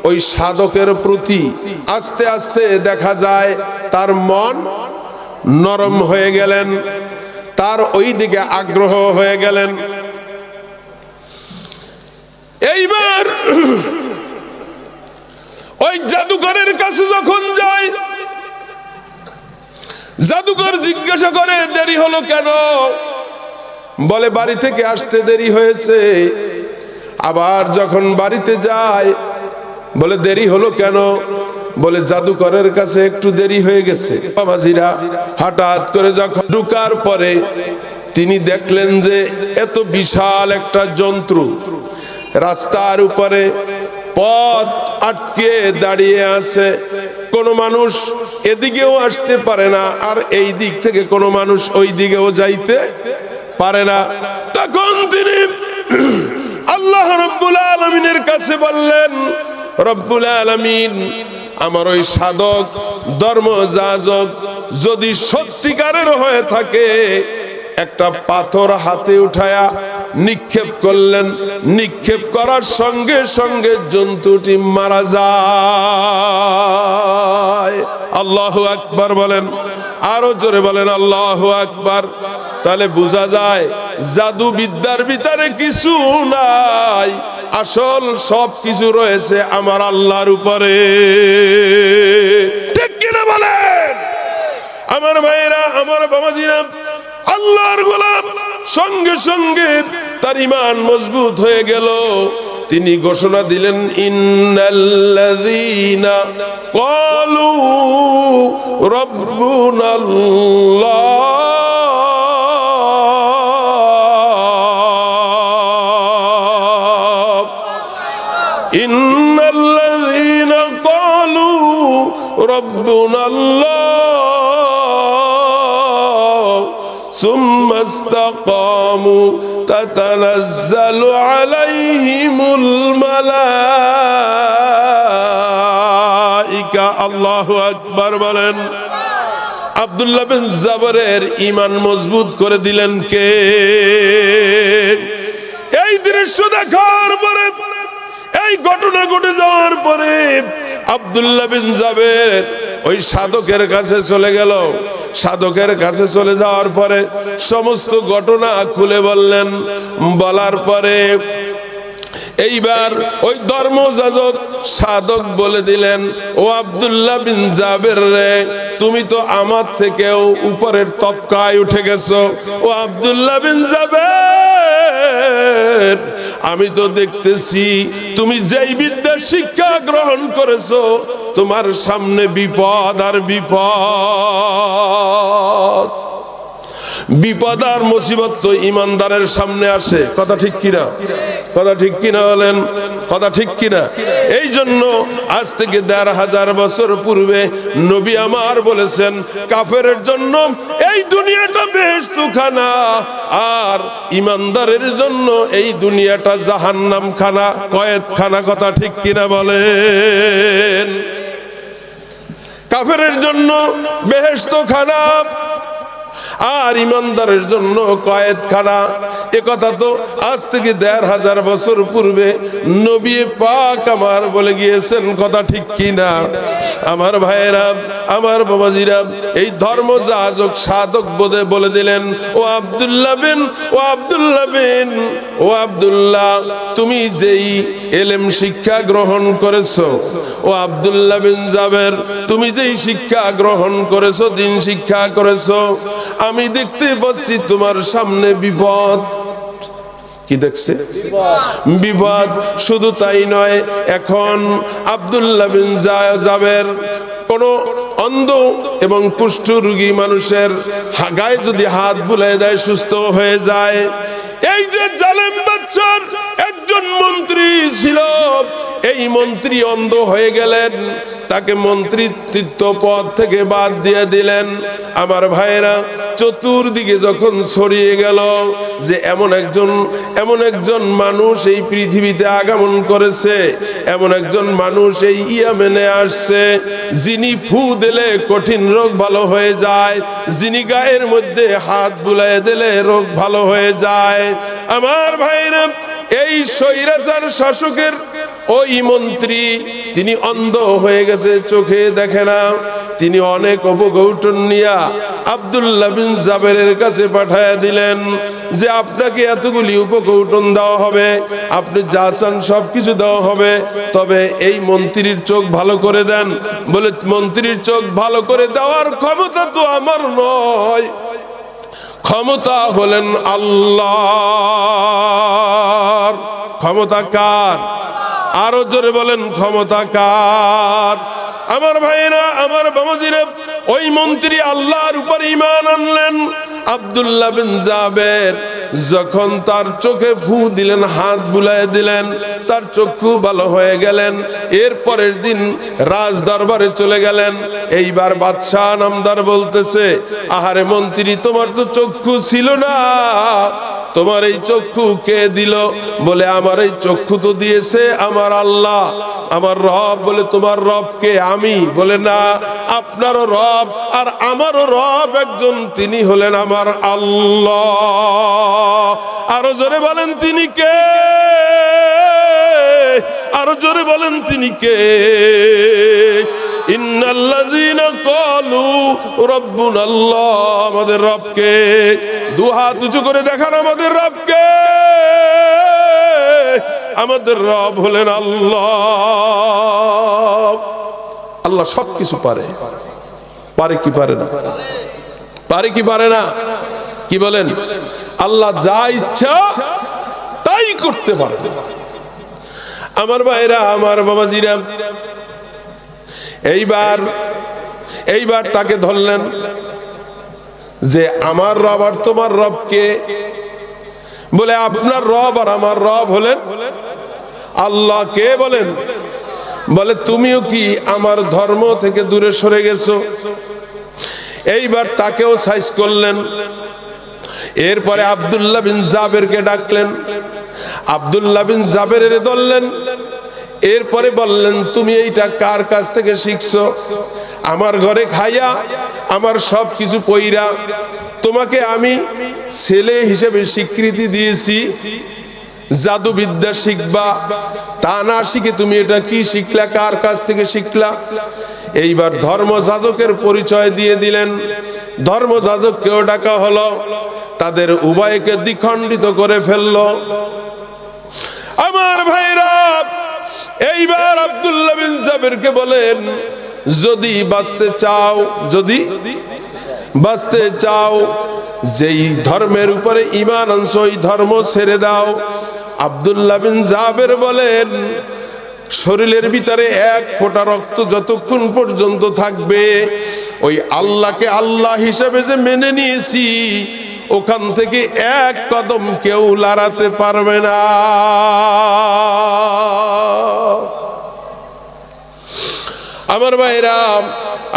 ওই সাধকের প্রতি আস্তে আস্তে দেখা যায় তার মন নরম হয়ে গেলেন, তার ওই দিকে আগ্রহ হয়ে গেলেন। এইবার ওই জাদুকরের কাছে যখন যায়, জাদুকর জিজ্ঞাসা করে দেরি হলো কেন? বলে বাড়ি থেকে আসতে দেরি হয়েছে। আবার যখন বাড়িতে যায় বলে দেরি হলো কেন? বলে জাদুকরের কাছে একটু দেরি হয়ে গেছে। বাবাজিরা, হঠাৎ করে যখন ঢুকার পরে তিনি দেখলেন যে এত বিশাল একটা যন্ত্র রাস্তার উপরে পথ আটকে দাঁড়িয়ে আছে, কোনো মানুষ এদিকেও আসতে পারে না, আর এই দিক থেকে কোনো মানুষ ওই দিকেও যাইতে পারে না। তখন তিনি আল্লাহ রব্বুল আলামিনের কাছে বললেন, রব্বুল আলামিন, আমার ওই সাধক ধর্ম যাজক যদি সত্যিকারের হয়ে থাকে, একটা পাথর হাতে উঠায়া নিক্ষেপ করলেন, নিক্ষেপ করার সঙ্গে সঙ্গে জন্তুটি মারা যায়। আল্লাহু আকবার বলেন, আরো জোরে বলেন আল্লাহু আকবার। তাহলে বোঝা যায় জাদু বিদ্যার ভিতরে কিছু নাই, আসল সব কিছু রয়েছে আমার আল্লাহর উপরে। ঠিক কিনা বলেন আমার ভাইরা, আমার বাবাজিরা? আল্লাহর গোলাম সঙ্গে সঙ্গে তার ঈমান মজবুত হয়ে গেল। তিনি ঘোষণা দিলেন, ইন্নাল্লাযীনা ক্বালু রাব্বুনাল্লাহ, ইন্নাল্লাযীনা ক্বালু রাব্বুনাল্লাহ সুম্মা ইসতাকামু তাতানাজ্জালু আলাইহিমুল মালাইকা। আল্লাহু আকবার বলেন। আব্দুল্লাহ বিন জাবরের ঈমান মজবুত করে দিলেন কে? এই দৃশ্য দেখার পরে, এই ঘটনা ঘটে যাওয়ার পরে আব্দুল্লাহ বিন জাবের ওই সাধকের কাছে চলে গেল। সাধকের কাছে চলে যাওয়ার পরে সমস্ত ঘটনা খুলে বললেন। বলার পরে এইবার ওই ধর্মযাজক সাধক বলে দিলেন, ও আব্দুল্লাহ বিন জাবের রে, তুমি তো আমার থেকেও উপরের তবকায় উঠে গেছো। ও আব্দুল্লাহ বিন জাবের, আমি তো দেখতেছি তুমি যেই বিদ্যার শিক্ষা গ্রহণ করেছো, তোমার সামনে বিপদ আর বিপদ। বিপদ আর মুসিবত তো ইমানদারের সামনে আসে। কথা ঠিক কিনা? কথা ঠিক কিনা বলেন? কথা ঠিক কিনা? এই জন্য আজ থেকে ১৫০০ বছর পূর্বে নবী আমার বলেছেন, কাফেরের জন্য এই দুনিয়াটা বেহেশতখানা, আর ইমানদারের জন্য এই দুনিয়াটা জাহান্নাম খানা, কয়েদখানা। কথা ঠিক কিনা বলেন? কাফেরের জন্য বেহেশতখানা আর ইমানদারের জন্য কয়েদখানা। এ কথা তো আজ থেকে ১৫০০ বছর পূর্বে নবী পাক আমার বলে গিয়েছেন। কথা ঠিক কিনা আমার ভাইয়েরা, আমার বাবাজিরা? এই ধর্ম যাজক সাধক বোধে বলে দিলেন, ও আব্দুল্লাহ বিন, ও আব্দুল্লাহ বিন, ও আব্দুল্লাহ, তুমি যেই এলেম শিক্ষা গ্রহণ করেছো, ও আব্দুল্লাহ বিন জাবের, তুমি যেই শিক্ষা গ্রহণ করেছো, দিন শিক্ষা করেছো, আমি দেখতে পাচ্ছি তোমার সামনে বিপদ। কি দেখছে? বিপদ। শুধু তাই নয়, এখন আব্দুল্লাহ বিন জাবের কোন অন্ধ এবং কুষ্ঠ রোগী মানুষের গায়ে যদি হাত বুলিয়ে দেয়, সুস্থ হয়ে যায়। এই যে জালেম বাদশার একজন মন্ত্রী ছিল, এই মন্ত্রী অন্ধ হয়ে গেলেন, তাকে মন্ত্রিত্ব পদ থেকে বাদ দিয়ে দিলেন। আমার ভাইয়েরা, চতুর্দিকে যখন ছড়িয়ে গেল যে এমন একজন মানুষ এই পৃথিবীতে আগমন করেছে, এমন একজন মানুষ এই ইয়ামেনে আসছে, যিনি ফু দিলে কঠিন রোগ ভালো হয়ে যায়, যিনি গায়ের মধ্যে হাত বুলায় দিলে রোগ ভালো হয়ে যায়। আমার ভাইরা, এই স্বৈরাচার শাসকের ওই মন্ত্রী, তিনি অন্ধ হয়ে গেছে, চোখে দেখে না। তিনি অনেক উপকৌটন নিয়া আব্দুল্লাহ বিন জাবেরের কাছে পাঠায়া দিলেন যে আপনাকে এতগুলি উপকৌটন দেওয়া হবে, আপনি যা চান সবকিছু দেওয়া হবে, তবে এই মন্ত্রীর চোখ ভালো করে দেন। বলে, মন্ত্রীর চোখ ভালো করে দেওয়ার ক্ষমতা তো আমার নয়, ক্ষমতা হলেন আল্লাহর। ক্ষমতা কার? আরো জোরে বলেন, ক্ষমতা কার? আমার ভাইরা, আমার বাবাজিরা, ওই মন্ত্রী আল্লাহর উপর ঈমান আনলেন। আব্দুল্লাহ বিন জাবের যখন তার চোখে ফু দিলেন, হাত বুলায় দিলেন, তার চক্ষু ভালো হয়ে গেলেন। এর পরের দিন রাজ দরবারে চলে গেলেন। এইবার বাদশাহ নামদার বলতেছে, আহারে মন্ত্রী, তোমার তো চক্ষু ছিল না, তোমার এই চক্ষু কে দিল? বলে, আমার এই চক্ষু তো দিয়েছে আমার আল্লাহ, আমার রব। বলে, তোমার রব কে? আমি। বলে, না, আপনারও রব আর আমারও রব একজন, তিনি হলেন আমার আল্লাহ। আরো জোরে বলেন, তিনি কে? আরো জোরে বলেন, তিনি কে? ইন্নাল্লাযীনা ক্বালু রাব্বুনাল্লাহ, আমাদের রবকে। দু হাত উঁচু করে দেখান আমাদের রবকে। আমাদের রব হলেন আল্লাহ। আল্লাহ সবকিছু পারে। পারে কি পারে না? পারে কি পারে না? কি বলেন? আল্লাহ যা ইচ্ছা তাই করতে পারে। আমার ভাইরা, আমার বাবাজিরা, এইবার তাকে ধরলেন যে আমার রব আর তোমার রব কে? বলে, আপনার রব আর আমার রব হলেন আল্লাহ। কে বলেন? বলে, তুমিও কি আমার ধর্ম থেকে দূরে সরে গেছো? এইবার তাকেও সাইজ করলেন। এরপরে আব্দুল্লাহ বিন জাবেরকে ডাকলেন। আব্দুল্লাহ বিন জাবেরের ধরলেন। এরপরে বললেন, তুমি এইটা কার কাছ থেকে শিখছো? আমার ঘরে খাইয়া, আমার সব কিছু পইরা, তোমাকে আমি ছেলে হিসেবে স্বীকৃতি দিয়েছি, জাদুবিদ্যা শিখবা, তা না শিখে তুমি এটা কি শিখলা? কার কাছ থেকে শিখলা? এইবার ধর্মযাজকের পরিচয় দিয়ে দিলেন। ধর্মযাজককেও ডাকা হলো, তাদের উভয়কে দ্বিখণ্ডিত করে ফেললো। আমার ভাইরা, এইবার আব্দুল্লাহ বিন জাবেরকে বলেন, যদি বাঁচতে চাও, যেই ধর্মের উপরে ঈমান আনছো ওই ধর্ম ছেড়ে দাও। আব্দুল্লাহ বিন জাবের বলেন, শরীরের ভিতরে এক ফোঁটা রক্ত যতক্ষণ পর্যন্ত থাকবে, ওই আল্লাহকে আল্লাহ হিসেবে যে মেনে নিয়েছি, ওখান থেকে এক কদম কেউ লড়াতে পারবে না। আমার ভাইরা,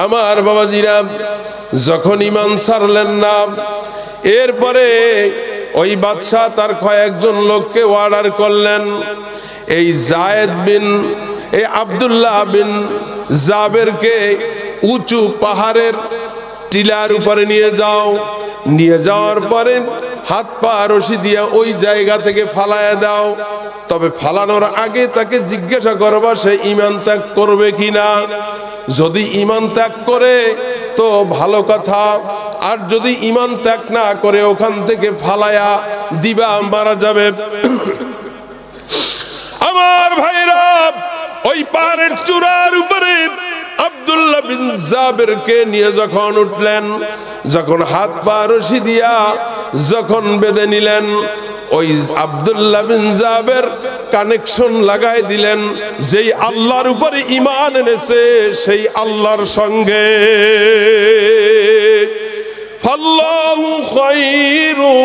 আমার বাবাজিরা, যখন ঈমান ছাড়লেন না, এরপরে ওই বাদশাহ তার কয়েকজন লোককে অর্ডার করলেন, এই আব্দুল্লাহ বিন জাবেরকে উঁচু পাহাড়ের টিলার উপরে নিয়ে যাও। নিয়ে যাওয়ার পরে হাত পা রশি দিয়ে ওই জায়গা থেকে ফালায়া দাও। তবে ফালানোর আগে তাকে জিজ্ঞাসা করবা সে ঈমান ত্যাগ করবে কিনা। যদি ঈমান ত্যাগ করে তো ভালো কথা, আর যদি ঈমান ত্যাগ না করে ওখান থেকে ফালায়া দিবা, মারা যাবে। আমার ভাইরা, ওই পাহাড়ের চূড়ার উপরে আব্দুল্লাহ বিন জাবেরকে নিয়ে যখন উঠলেন, যখন হাত পা রশি দিয়া যখন বেঁধে নিলেন, ওই আব্দুল্লাহ বিন জাবের কানেকশন লাগাই দিলেন যেই আল্লাহর উপরে ঈমান এনেছে সেই আল্লাহর সঙ্গে। ফাল্লাহু খায়রু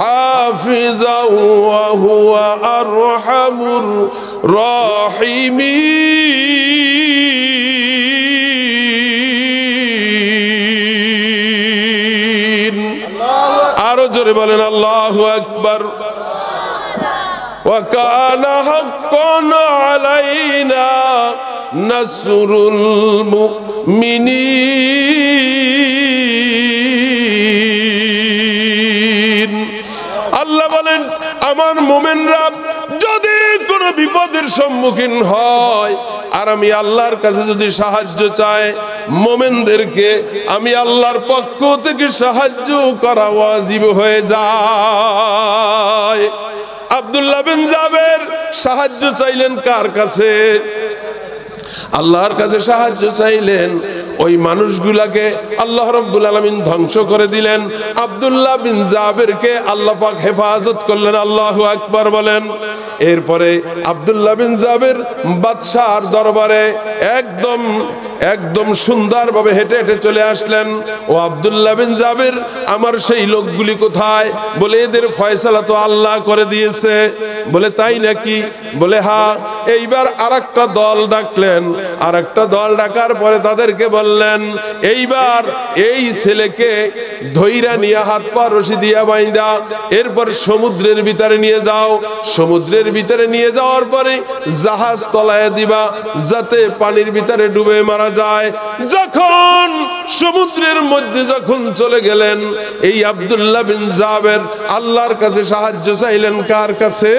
হাফিজাও ওয়া হুয়া আরহামুর রাহিমিন। আরো জোরে বলেন আল্লাহু আকবার। ওয়া কানা হাক্কান আলাইনা নাসরুল মুমিনিন। আল্লাহ বলেন আমার মুমিনরা যদি কোনো বিপদের সম্মুখীন হয় আর আমি আল্লাহর কাছে যদি সাহায্য চাই, মুমিনদেরকে আমি আল্লাহর পক্ষ থেকে সাহায্য করা ওয়াজিব হয়ে যায়। আব্দুল্লাহ বিন জাবের সাহায্য চাইলেন কার কাছে? আল্লাহর কাছে সাহায্য চাইলেন। ওই মানুষগুলাকে আল্লাহ রাব্বুল আলামিন ধ্বংস করে দিলেন। আব্দুল্লাহ বিন জাবেরকে আল্লাহ পাক হেফাজত করলেন। আল্লাহু আকবার বলেন। এরপরে আব্দুল্লাহ বিন জাবের বাদশার দরবারে একদম সুন্দরভাবে হেঁটে হেঁটে চলে আসলেন। ও আব্দুল্লাহ বিন জাবের, আমার সেই লোকগুলি কোথায়? বলে এদের ফয়সালা তো আল্লাহ করে দিয়েছে। বলে তাই নাকি? বলে হ্যাঁ। এইবার আরেকটা দল ডাকলেন। আরেকটা দল ডাকার পরে তাদেরকে বললেন, এইবার এই ছেলেকে ধইরা নিয়ে হাত পা রশি দিয়া বাইন্দা এরপর সমুদ্রের ভিতরে নিয়ে যাও। সমুদ্রের ভিতরে নিয়ে যাওয়ার পরে জাহাজ তলায় দিবা যাতে পানির ভিতরে ডুবে মারা যায়। যখন সমুদ্রের মধ্যে যখন চলে গেলেন, এই আব্দুল্লাহ বিন জাবের আল্লাহর কাছে সাহায্য চাইলেন। কার কাছে?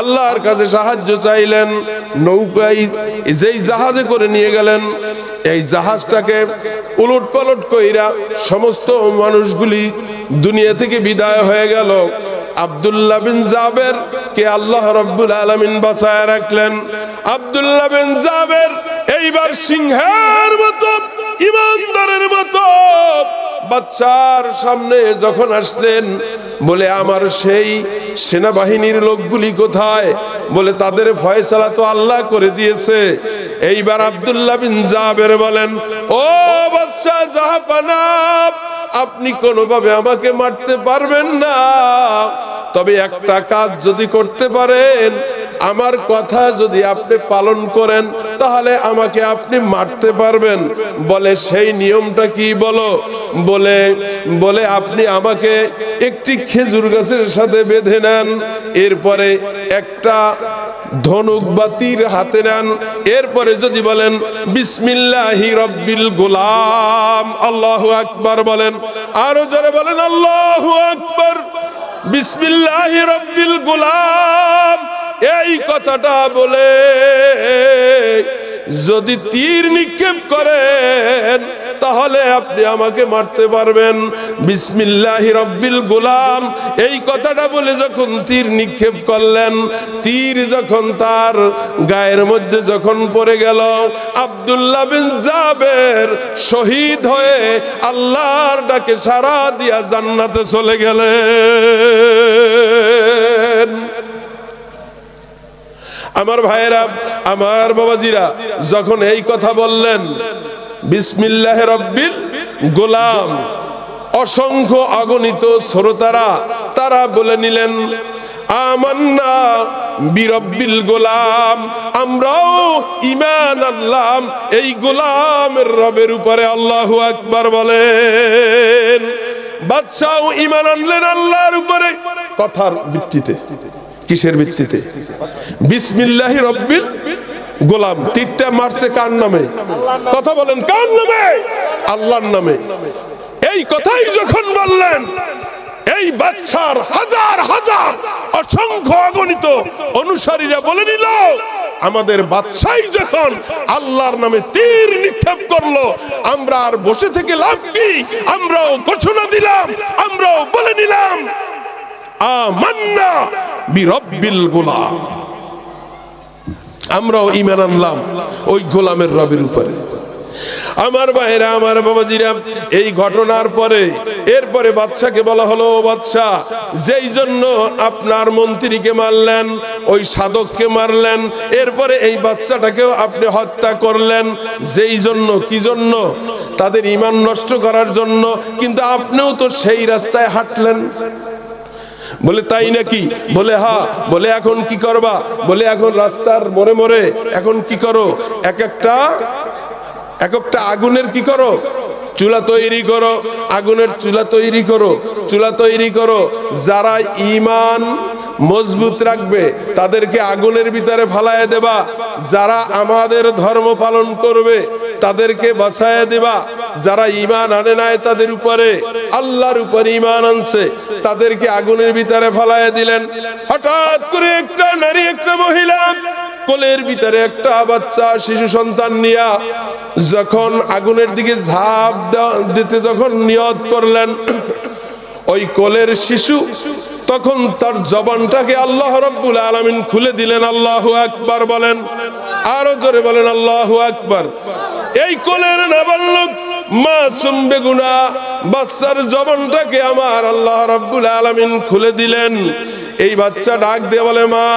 আল্লাহর কাছে সাহায্য চাইলেন। নৌকায় যেই জাহাজে করে নিয়ে গেলেন, এই জাহাজটাকে উলট পালট কইরা সমস্ত মানুষগুলি দুনিয়া থেকে বিদায় হয়ে গেল। আব্দুল্লাহ বিন জাবের কে আল্লাহ রাব্বুল আলামিন বাঁচায় রাখলেন। আব্দুল্লাহ বিন জাবের এইবার সিংহের মতো, ইমানদারের মতো বাদশার সামনে যখন আসলেন, বলে আমার সেই সেনাবাহিনীর লোকগুলি কোথায়? বলে তাদের ফয়সালা তো আল্লাহ করে দিয়েছে। এইবার আব্দুল্লাহ বিন জাবের বলেন, ও বাদশা জাহাপানা, আপনি কোনোভাবে আমাকে মারতে পারবেন না, তবে একটা কাজ যদি করতে পারেন, আমার কথা যদি আপনি পালন করেন তাহলে আমাকে আপনি মারতে পারবেন। বলে সেই নিয়মটা কি বলো? বলে আপনি আমাকে একটি খেজুর গাছের সাথে বেঁধে নেন, এরপরে একটা ধনুক বা তীর হাতে নেন, এরপরে যদি বলেন বিসমিল্লাহি রব্বিল গোলাম, আল্লাহু আকবার বলেন, আরো জোরে বলেন আল্লাহু আকবার। বিসমিল্লাহি রব্বিল গোলাম এই কথাটা বলে যদি তীর নিক্ষেপ করেন তাহলে আপনি আমাকে মারতে পারবেন। বিসমিল্লাহি রব্বিল গোলাম এই কথাটা বলে যখন তীর নিক্ষেপ করলেন, তীর যখন তার গায়ের মধ্যে যখন পড়ে গেল, আব্দুল্লাহ বিন জাবের শহীদ হয়ে আল্লাহর ডাকে সাড়া দিয়া জান্নাতে চলে গেলেন। আমার ভাইয়েরা, আমার বাবাজিরা, যখন এই কথা বললেন বিসমিল্লাহি রব্বিল গোলাম, অসংখ্য অগণিত শ্রোতারা তারা বলে নিলেন আমান্না বিরব্বিল গোলাম, আমরাও ঈমান আনলাম এই গোলামের রবের উপরে। আল্লাহু আকবার বলেন। বাদশাও ঈমান আনলেন আল্লাহর উপরে। কথার ভিত্তিতে। কিসের ভিত্তিতে? বিসমিল্লাহি রব্বিল গোলাম। তীরটা মারছে কার নামে? কথা বলেন, কার নামে? আল্লাহর নামে। এই কথাই যখন বললেন, এই বাদশার হাজার হাজার অসংখ্য অগণিত অনুসারীরা বলে নিল, আমাদের বাদশাই যখন আল্লাহর নামে তীর নিক্ষেপ করলো, আমরা আর বসে থেকে লাভ কি? আমরাও ঘোষণা দিলাম, আমরাও বলে নিলাম আমান্না বিরব্বিল গোলাম, আমরাও ঈমান আনলাম ওই গোলামের রবের উপরে। আমার ভাইরা, আমার বাবাজিরা, এই ঘটনার পরে এরপরে বাদশাকে বলা হলো, বাদশা যেই জন্য আপনার মন্ত্রীকে মারলেন, ওই সাধককে মারলেন, এরপরে এই বাচ্চাটাকেও আপনি হত্যা করলেন, যেই জন্য, কি জন্য? তাদের ঈমান নষ্ট করার জন্য। কিন্তু আপনিও তো সেই রাস্তায় হাঁটলেন। বলে তাই নাকি? বলে হ্যাঁ। বলে এখন কি করবা? বলে এখন রাস্তার মোড়ে মোড়ে এখন কি করো? এক একটা আগুনের কি করো? চুলা তৈরি করো, আগুনের চুলা তৈরি করো, চুলা তৈরি করো। যারা ঈমান মজবুত রাখবে তাদেরকে আগুনের ভিতরে ফালায় দেবা, যারা আমাদের ধর্ম পালন করবে তাদেরকে বাঁচায় দেবা, যারা ঈমান আনে নাই তাদের উপরে, আল্লাহর উপরে ঈমান আনছে তাদেরকে আগুনের ভিতরে ফালায় দিলেন। হঠাৎ করে একটা নারী, একটা মহিলা কোলের ভিতরে একটা বাচ্চা শিশু সন্তান নিয়া যখন আগুনের দিকে ঝাঁপ দিতে যখন নিয়ত করলেন, ওই কোলের শিশু তখন তার জবানটাকে আল্লাহ রাব্বুল আলামিন খুলে দিলেন। আল্লাহু আকবার বলেন, আরো জোরে বলেন আল্লাহু আকবার। এই কোলের নাবালক মাসুম বেগুনা বাচ্চার জবানটাকে আমার আল্লাহ রাব্বুল আলামিন খুলে দিলেন। এই বাচ্চা ডাক দিয়ে বলে, মা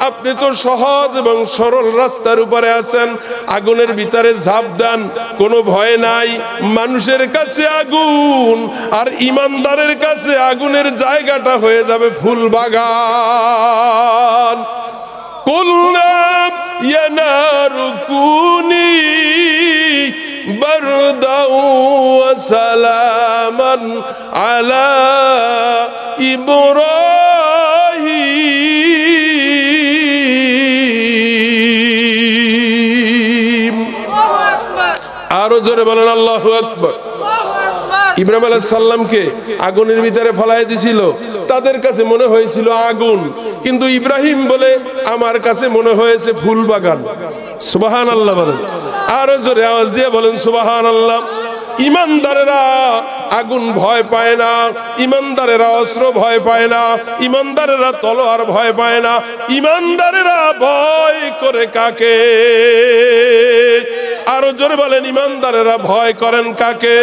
আপনি তো সহজ এবং সরল রাস্তার উপরে আছেন, আগুনের ভিতরে ঝাঁপ দেন, কোনো ভয় নাই। মানুষের কাছে আগুন আর ইমানদারের কাছে আগুনের জায়গাটা হয়ে যাবে ফুল বাগান। কুলনা ইয়া নারু কুনি বারদাও ওয়া সালামান আলা ইব্রাহিম। আরো জোরে বলেন আল্লাহু আকবার। ইব্রাহিম আলাইহিস সালামকে আগুনের ভিতরে ফেলায় দিছিল, তাদের কাছে মনে হয়েছিল আগুন, কিন্তু ইব্রাহিম বলে আমার কাছে মনে হয়েছে ফুল বাগান। সুবহানাল্লাহ বলেন, আরো জোরে আওয়াজ দিয়ে বলেন সুবহানাল্লাহ। ইমানদারেরা আগুন ভয় পায় না, ইমানদারেরা অস্ত্র ভয় পায় না, ইমানদারেরা তলোয়ার ভয় পায় না। ইমানদারেরা ভয় করে কাকে? আরো জোরে বলেন, ইমানদারেরা ভয় করেন কাকে?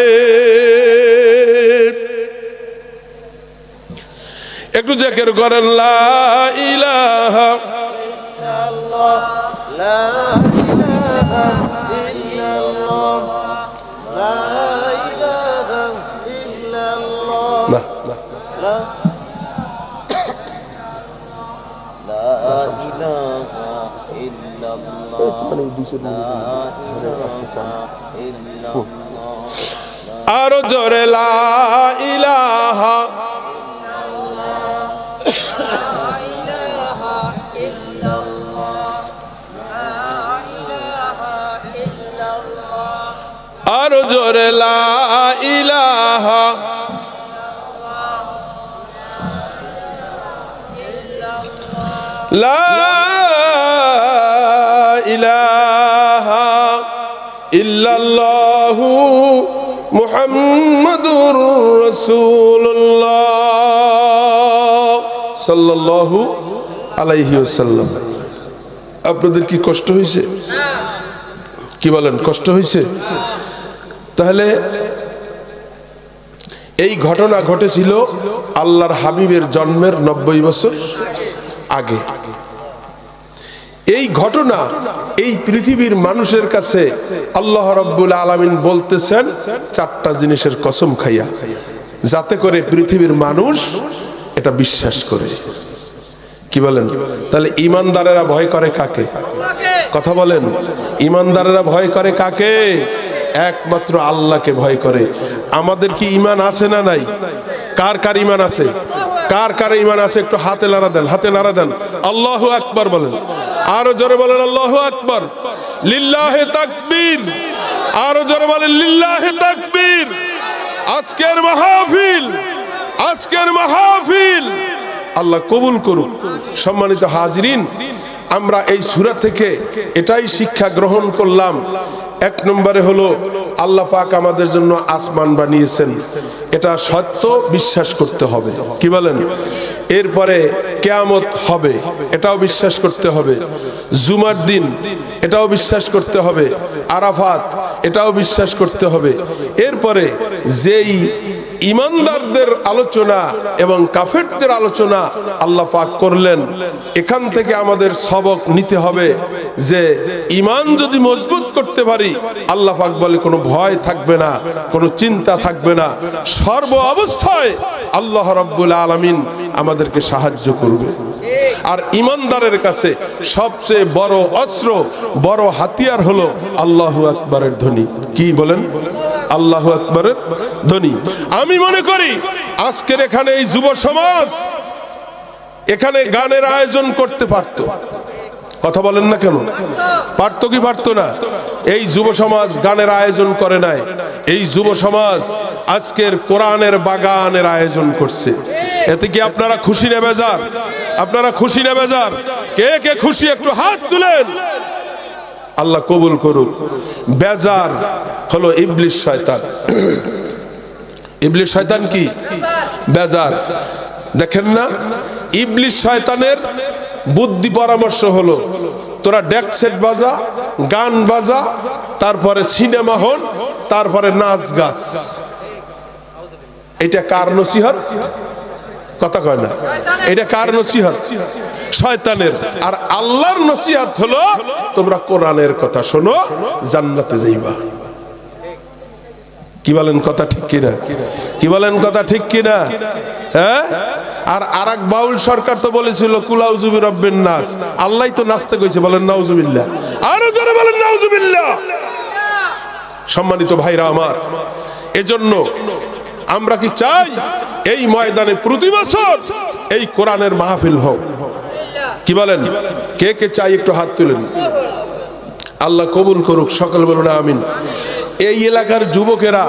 একটু জিকির করেন, লা ইলাহা ইল্লাল্লাহ, লা ইলাহা ইল্লাল্লাহ, লা ইলাহা ইল্লাল্লাহ, লা ইলাহা ইল্লাল্লাহ। আরো জোরে, লা ইলাহা আরো জোরে, লা ইলাহা লা ইলাহা ইল্লাল্লাহু মুহাম্মাদুর রাসূলুল্লাহ সাল্লাল্লাহু আলাইহি ওয়াসাল্লাম। আপনাদের কি কষ্ট হয়েছে? কি বলেন, কষ্ট হয়েছে? তাহলে এই ঘটনা ঘটেছিল আল্লাহর হাবিবের জন্মের 90 বছর আগে। এই ঘটনা এই পৃথিবীর মানুষের কাছে আল্লাহ রাব্বুল আলামিন বলতেছেন চারটা জিনিসের কসম খাইয়া, যাতে করে পৃথিবীর মানুষ এটা বিশ্বাস করে। কি বলেন? তাহলে ইমানদারেরা ভয় করে কাকে? কথা বলেন, ইমানদারেরা ভয় করে কাকে? একমাত্র আল্লাহকে ভয় করে। আমাদের কি ঈমান আছে না নাই? কার কার ঈমান আছে? কার কার ঈমান আছে? একটু হাতে নাড়া দেন, হাতে নাড়া দেন। আল্লাহু আকবার বলেন, আরো জোরে বলেন আল্লাহু আকবার। লিল্লাহি তাকবীর, আরো জোরে বলেন লিল্লাহি তাকবীর। আজকের মাহফিল, আজকের মাহফিল আল্লাহ কবুল করুন। সম্মানিত হাজিরিন, আমরা এই সূরা থেকে এটাই শিক্ষা গ্রহণ করলাম। এক নম্বরে হলো আল্লাহ পাক আমাদের জন্য আসমান বানিয়েছেন, এটা সত্য, বিশ্বাস করতে হবে। কি বলেন? এরপরে কিয়ামত হবে, এটাও বিশ্বাস করতে হবে। জুমার দিন, এটাও বিশ্বাস করতে হবে। আরাফাত, এটাও বিশ্বাস করতে হবে। এরপরে যেই ইমানদারদের আলোচনা এবং কাফেরদের আলোচনা আল্লাহ পাক করলেন, এখান থেকে আমাদের সবক নিতে হবে যে ঈমান যদি মজবুত করতে পারি, আল্লাহ পাক বলে কোনো ভয় থাকবে না, কোনো চিন্তা থাকবে না, সর্ব অবস্থায় আল্লাহ রাব্বুল আলামিন আমাদেরকে সাহায্য করবে। আর ইমানদারের কাছে সবচেয়ে বড় অস্ত্র, বড় হাতিয়ার হলো আল্লাহু আকবারের ধ্বনি। কি বলেন? আল্লাহু আকবারের ধ্বনি। আমি মনে করি আজকের এখানে এই যুব সমাজ এখানে গানের আয়োজন করতে পারতো। কথা বলেন না কেন? পারতো কি পারতো না? এই যুব সমাজ গানের আয়োজন করে নাই, এই যুব সমাজ আজকের কোরআনের বাগানের আয়োজন করছে। এতে কি আপনারা খুশি না বেজার? আপনারা খুশি না বেজার? কে কে খুশি একটু হাত তুলেন। আল্লাহ কবুল করুক। বেজার হলো ইবলিস শয়তান। ইবলিস শয়তান কি? বেজার। দেখেন না, ইবলিস শয়তানের বুদ্ধি পরামর্শ হলো তোরা ডেক সেট বাজা, গান বাজা, তারপরে সিনেমা হল, তারপরে নাচ গাছ। এটা কার নসিহত? কথা কয় না। এটা কার নসিহত? শয়তানের। আর আল্লাহর নসিহত হলো তোমরা কোরআনের কথা শোনো, জান্নাতে যাইবা। কি বলেন? কথা ঠিক কিনা? কি বলেন? কথা ঠিক কিনা? হ্যাঁ। আর আরেক বাউল সরকার তো বলেছিল কুলাউযু বিরাব্বিন নাস। আল্লাহই তো নাচতে কইছে, বলেন নাউজুবিল্লাহ। আরো জোরে বলেন নাউজুবিল্লাহ। সম্মানিত ভাইরা আমার, এজন্য আমরা কি চাই এই ময়দানে প্রতি বছর এই কোরআনের মাহফিল হোক? কি বলেন? কে কে চাই একটু হাত তুলেন। আল্লাহ কবুল করুক। সকল বলুন আমিন। এই এলাকার যুবকেরা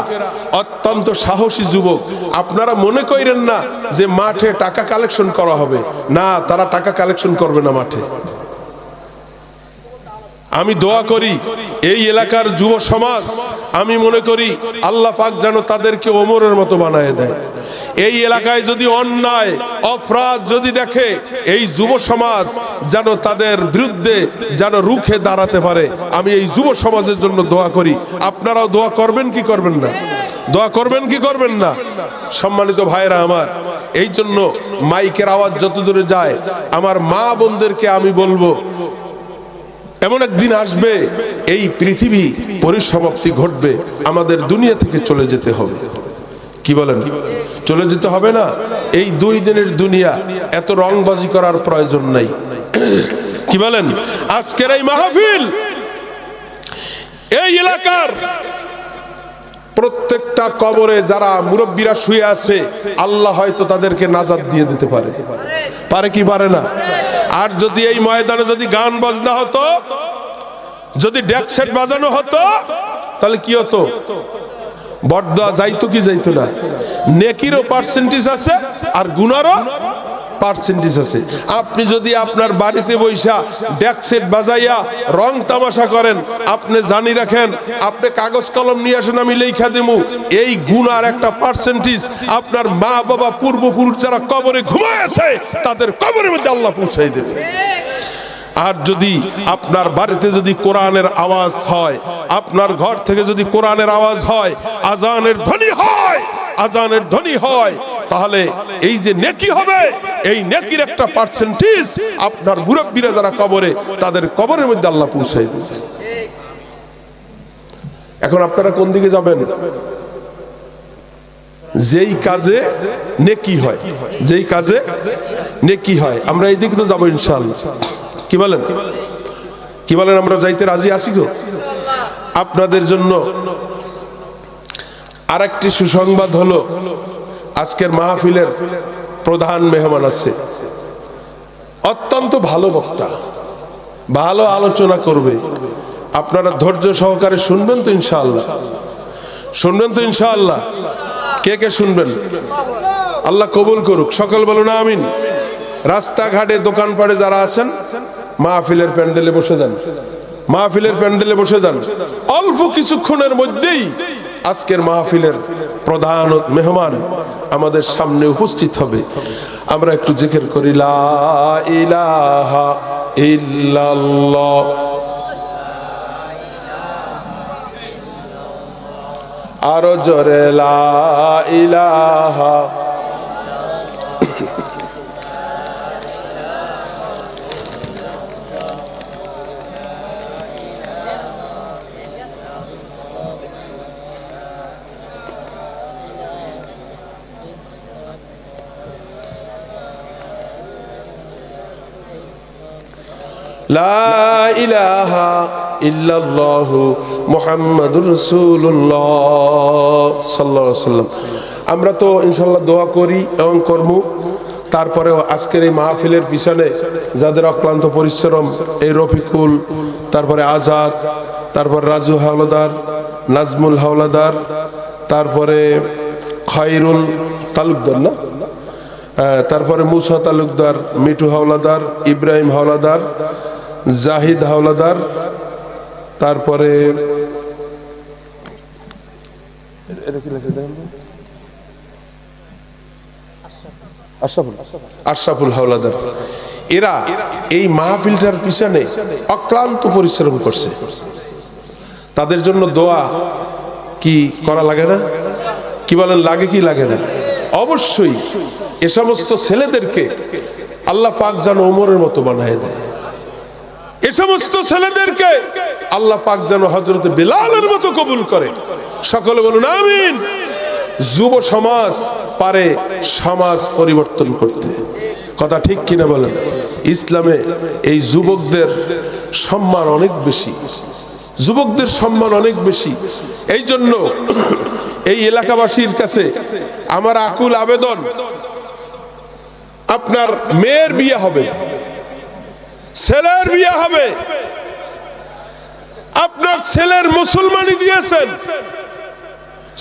অত্যন্ত সাহসী যুবক। আপনারা মনে করেন না যে মাঠে টাকা কালেকশন করা হবে, না, তারা টাকা কালেকশন করবে না মাঠে। আমি দোয়া করি এই এলাকার যুব সমাজ, আমি মনে করি আল্লাহ পাক যেন তাদেরকে ওমরের মতো বানায় দেয়। এই এলাকায় যদি অন্যায় অপরাধ যদি দেখে, এই যুব সমাজ যেন তাদের বিরুদ্ধে যেন রুখে দাঁড়াতে পারে। আমি এই যুব সমাজের জন্য দোয়া করি। আপনারাও দোয়া করবেন কি করবেন না? দোয়া করবেন কি করবেন না? সম্মানিত ভাইরা আমার, এই জন্য মাইকের আওয়াজ যত দূরে যায়, আমার মা বোনদেরকে আমি বলবো, এমন একদিন আসবে এই পৃথিবী পরিসমাপ্তি ঘটবে, আমাদের দুনিয়া থেকে চলে যেতে হবে। কি বলেন? চলে যেতে হবে না? এই 2 দিনের দুনিয়া, এত রংবাজি করার প্রয়োজন নাই। কি বলেন? আজকের এই মাহফিল এই এলাকার প্রত্যেকটা কবরে যারা মুরব্বীরা শুয়ে আছে, আল্লাহ হয়তো তাদেরকে নাজাত দিয়ে দিতে পারে। পারে কি পারে না? আর যদি এই ময়দানে যদি গান বাজনা হতো, যদি ডেক সেট বাজানো হতো, তাহলে কি হতো? বরদোয়া যাইতো কি যাইতো না? নেকিরও পার্সেন্টেজ আছে আর গুনারও পার্সেন্টেজ আছে। আপনি যদি আপনার বাড়িতে বৈশা ডেক সেট বাজাইয়া রং তামাশা করেন, আপনি জানি রাখেন, আপনি কাগজ কলম নিয়ে আসেন, আমি লেখা দেবো, এই গুনার একটা পার্সেন্টেজ আপনার মা বাবা পূর্বপুরুষ যারা কবরে ঘুমায় আছে তাদের কবরের মধ্যে আল্লাহ পৌঁছাই দেবে। আর যদি আপনার বাড়িতে যদি কোরআনের আওয়াজ হয়, আপনার ঘর থেকে যদি কোরআনের আওয়াজ হয়, আজানের ধ্বনি হয়, আজানের ধ্বনি হয়, তাহলে এই যে নেকি হবে, এই নেকির একটা পার্সেন্টেজ আপনার মুরব্বীরা যারা কবরে, তাদের কবরের মধ্যে আল্লাহ পৌঁছাই দেবে। এখন আপনারা কোন দিকে যাবেন? যেই কাজে নেকি হয়, যেই কাজে নেকি হয়, আমরা এই দিকে তো যাবো ইনশাআল্লাহ। কি বলেন? কি বলেন? আমরা যাইতে রাজি আছি গো। আপনাদের জন্য আরেকটি সুসংবাদ হলো, আজকের মাহফিলের প্রধান মেহমান আছে, অত্যন্ত ভালো বক্তা, ভালো আলোচনা করবে। আপনারা ধৈর্য সহকারে শুনবেন তো ইনশাআল্লাহ? শুনবেন তো ইনশাআল্লাহ? কে কে শুনবেন? আল্লাহ কবুল করুক। সকল বলুন আমিন। রাস্তাঘাটে দোকানপাটে যারা আছেন, মাহফিলের প্যান্ডেলে বসে যান, মাহফিলের প্যান্ডেলে বসে যান। অল্প কিছুক্ষণের মধ্যেই আজকের মাহফিলের প্রধান মেহমান আমাদের সামনে উপস্থিত হবে। আমরা একটু জিকির করি, লা ইলাহা ইল্লাল্লাহ, আরো জোরে লা ইলাহা। লা ইলাহা ইল্লাল্লাহু মুহাম্মাদুর রাসূলুল্লাহ সাল্লাল্লাহু আলাইহি ওয়াসাল্লাম। আমরা তো ইনশাআল্লাহ দোয়া করি এবং কর্ম। তারপরেও আজকের এই মাহফিলের পিছনে যাদের অক্লান্ত পরিশ্রম, এই রফিকুল, তারপরে আজাদ, তারপর রাজু হাওলাদার, নাজমুল হাওলাদার, তারপরে খয়রুল তালুকদার না, তারপরে মুসা তালুকদার, মিঠু হাওলাদার, ইব্রাহিম হাওলাদার, জাহিদ হাওলাদার, তারপরে আশরাফুল হাওলাদার, এরা এই মাহফিলটার পিছনে অক্লান্ত পরিশ্রম করছে। তাদের জন্য দোয়া কি করা লাগে না? কি বলেন, লাগে কি লাগে না? অবশ্যই। এ সমস্ত ছেলেদেরকে আল্লাহ পাক যেন ওমরের মতো বানায় দেয়। এ সমস্ত ছেলেদেরকে আল্লাহ পাক যেন হযরত বিলালের মতো কবুল করে। সকলে বলুন আমিন। যুব সমাজ পারে সমাজ পরিবর্তন করতে, কথা ঠিক কিনা বলেন? ইসলামে এই যুবকদের সম্মান অনেক বেশি, যুবকদের সম্মান অনেক বেশি। এই জন্য এই এলাকাবাসীর কাছে আমার আকুল আবেদন, আপনার মেয়ের বিয়ে হবে, ছেলের বিয়ে হবে, আপনার ছেলের মুসলমানি দিয়েছেন,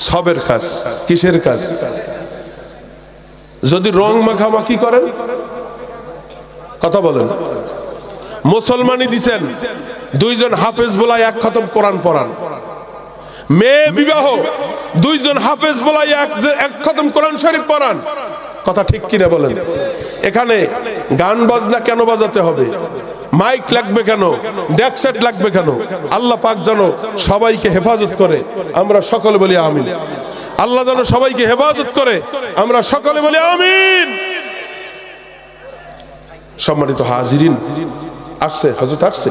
সবের কাজ, কিসের কাজ? যদি রং মাখামাখি করেন, কথা বলেন, মুসলমানি দিছেন, দুইজন হাফেজ বলাই এক খতম কোরআন পড়ান। মেয়ে বিবাহ, দুইজন হাফেজ বলাই এক খতম কোরআন শরীফ পড়ান, কথা ঠিক কিনা বলেন? এখানে গান বাজনা কেন বাজাতে হবে? মাইক লাগবে কেন? ডেক সেট লাগবে কেন? আল্লাহ পাক যেন সবাইকে হেফাজত করে, আমরা সকলে বলি আমিন। আল্লাহ যেন সবাইকে হেফাজত করে, আমরা সকলে বলি আমিন। সম্মানিত হাজিরিন, আসছে হযরত আসছে।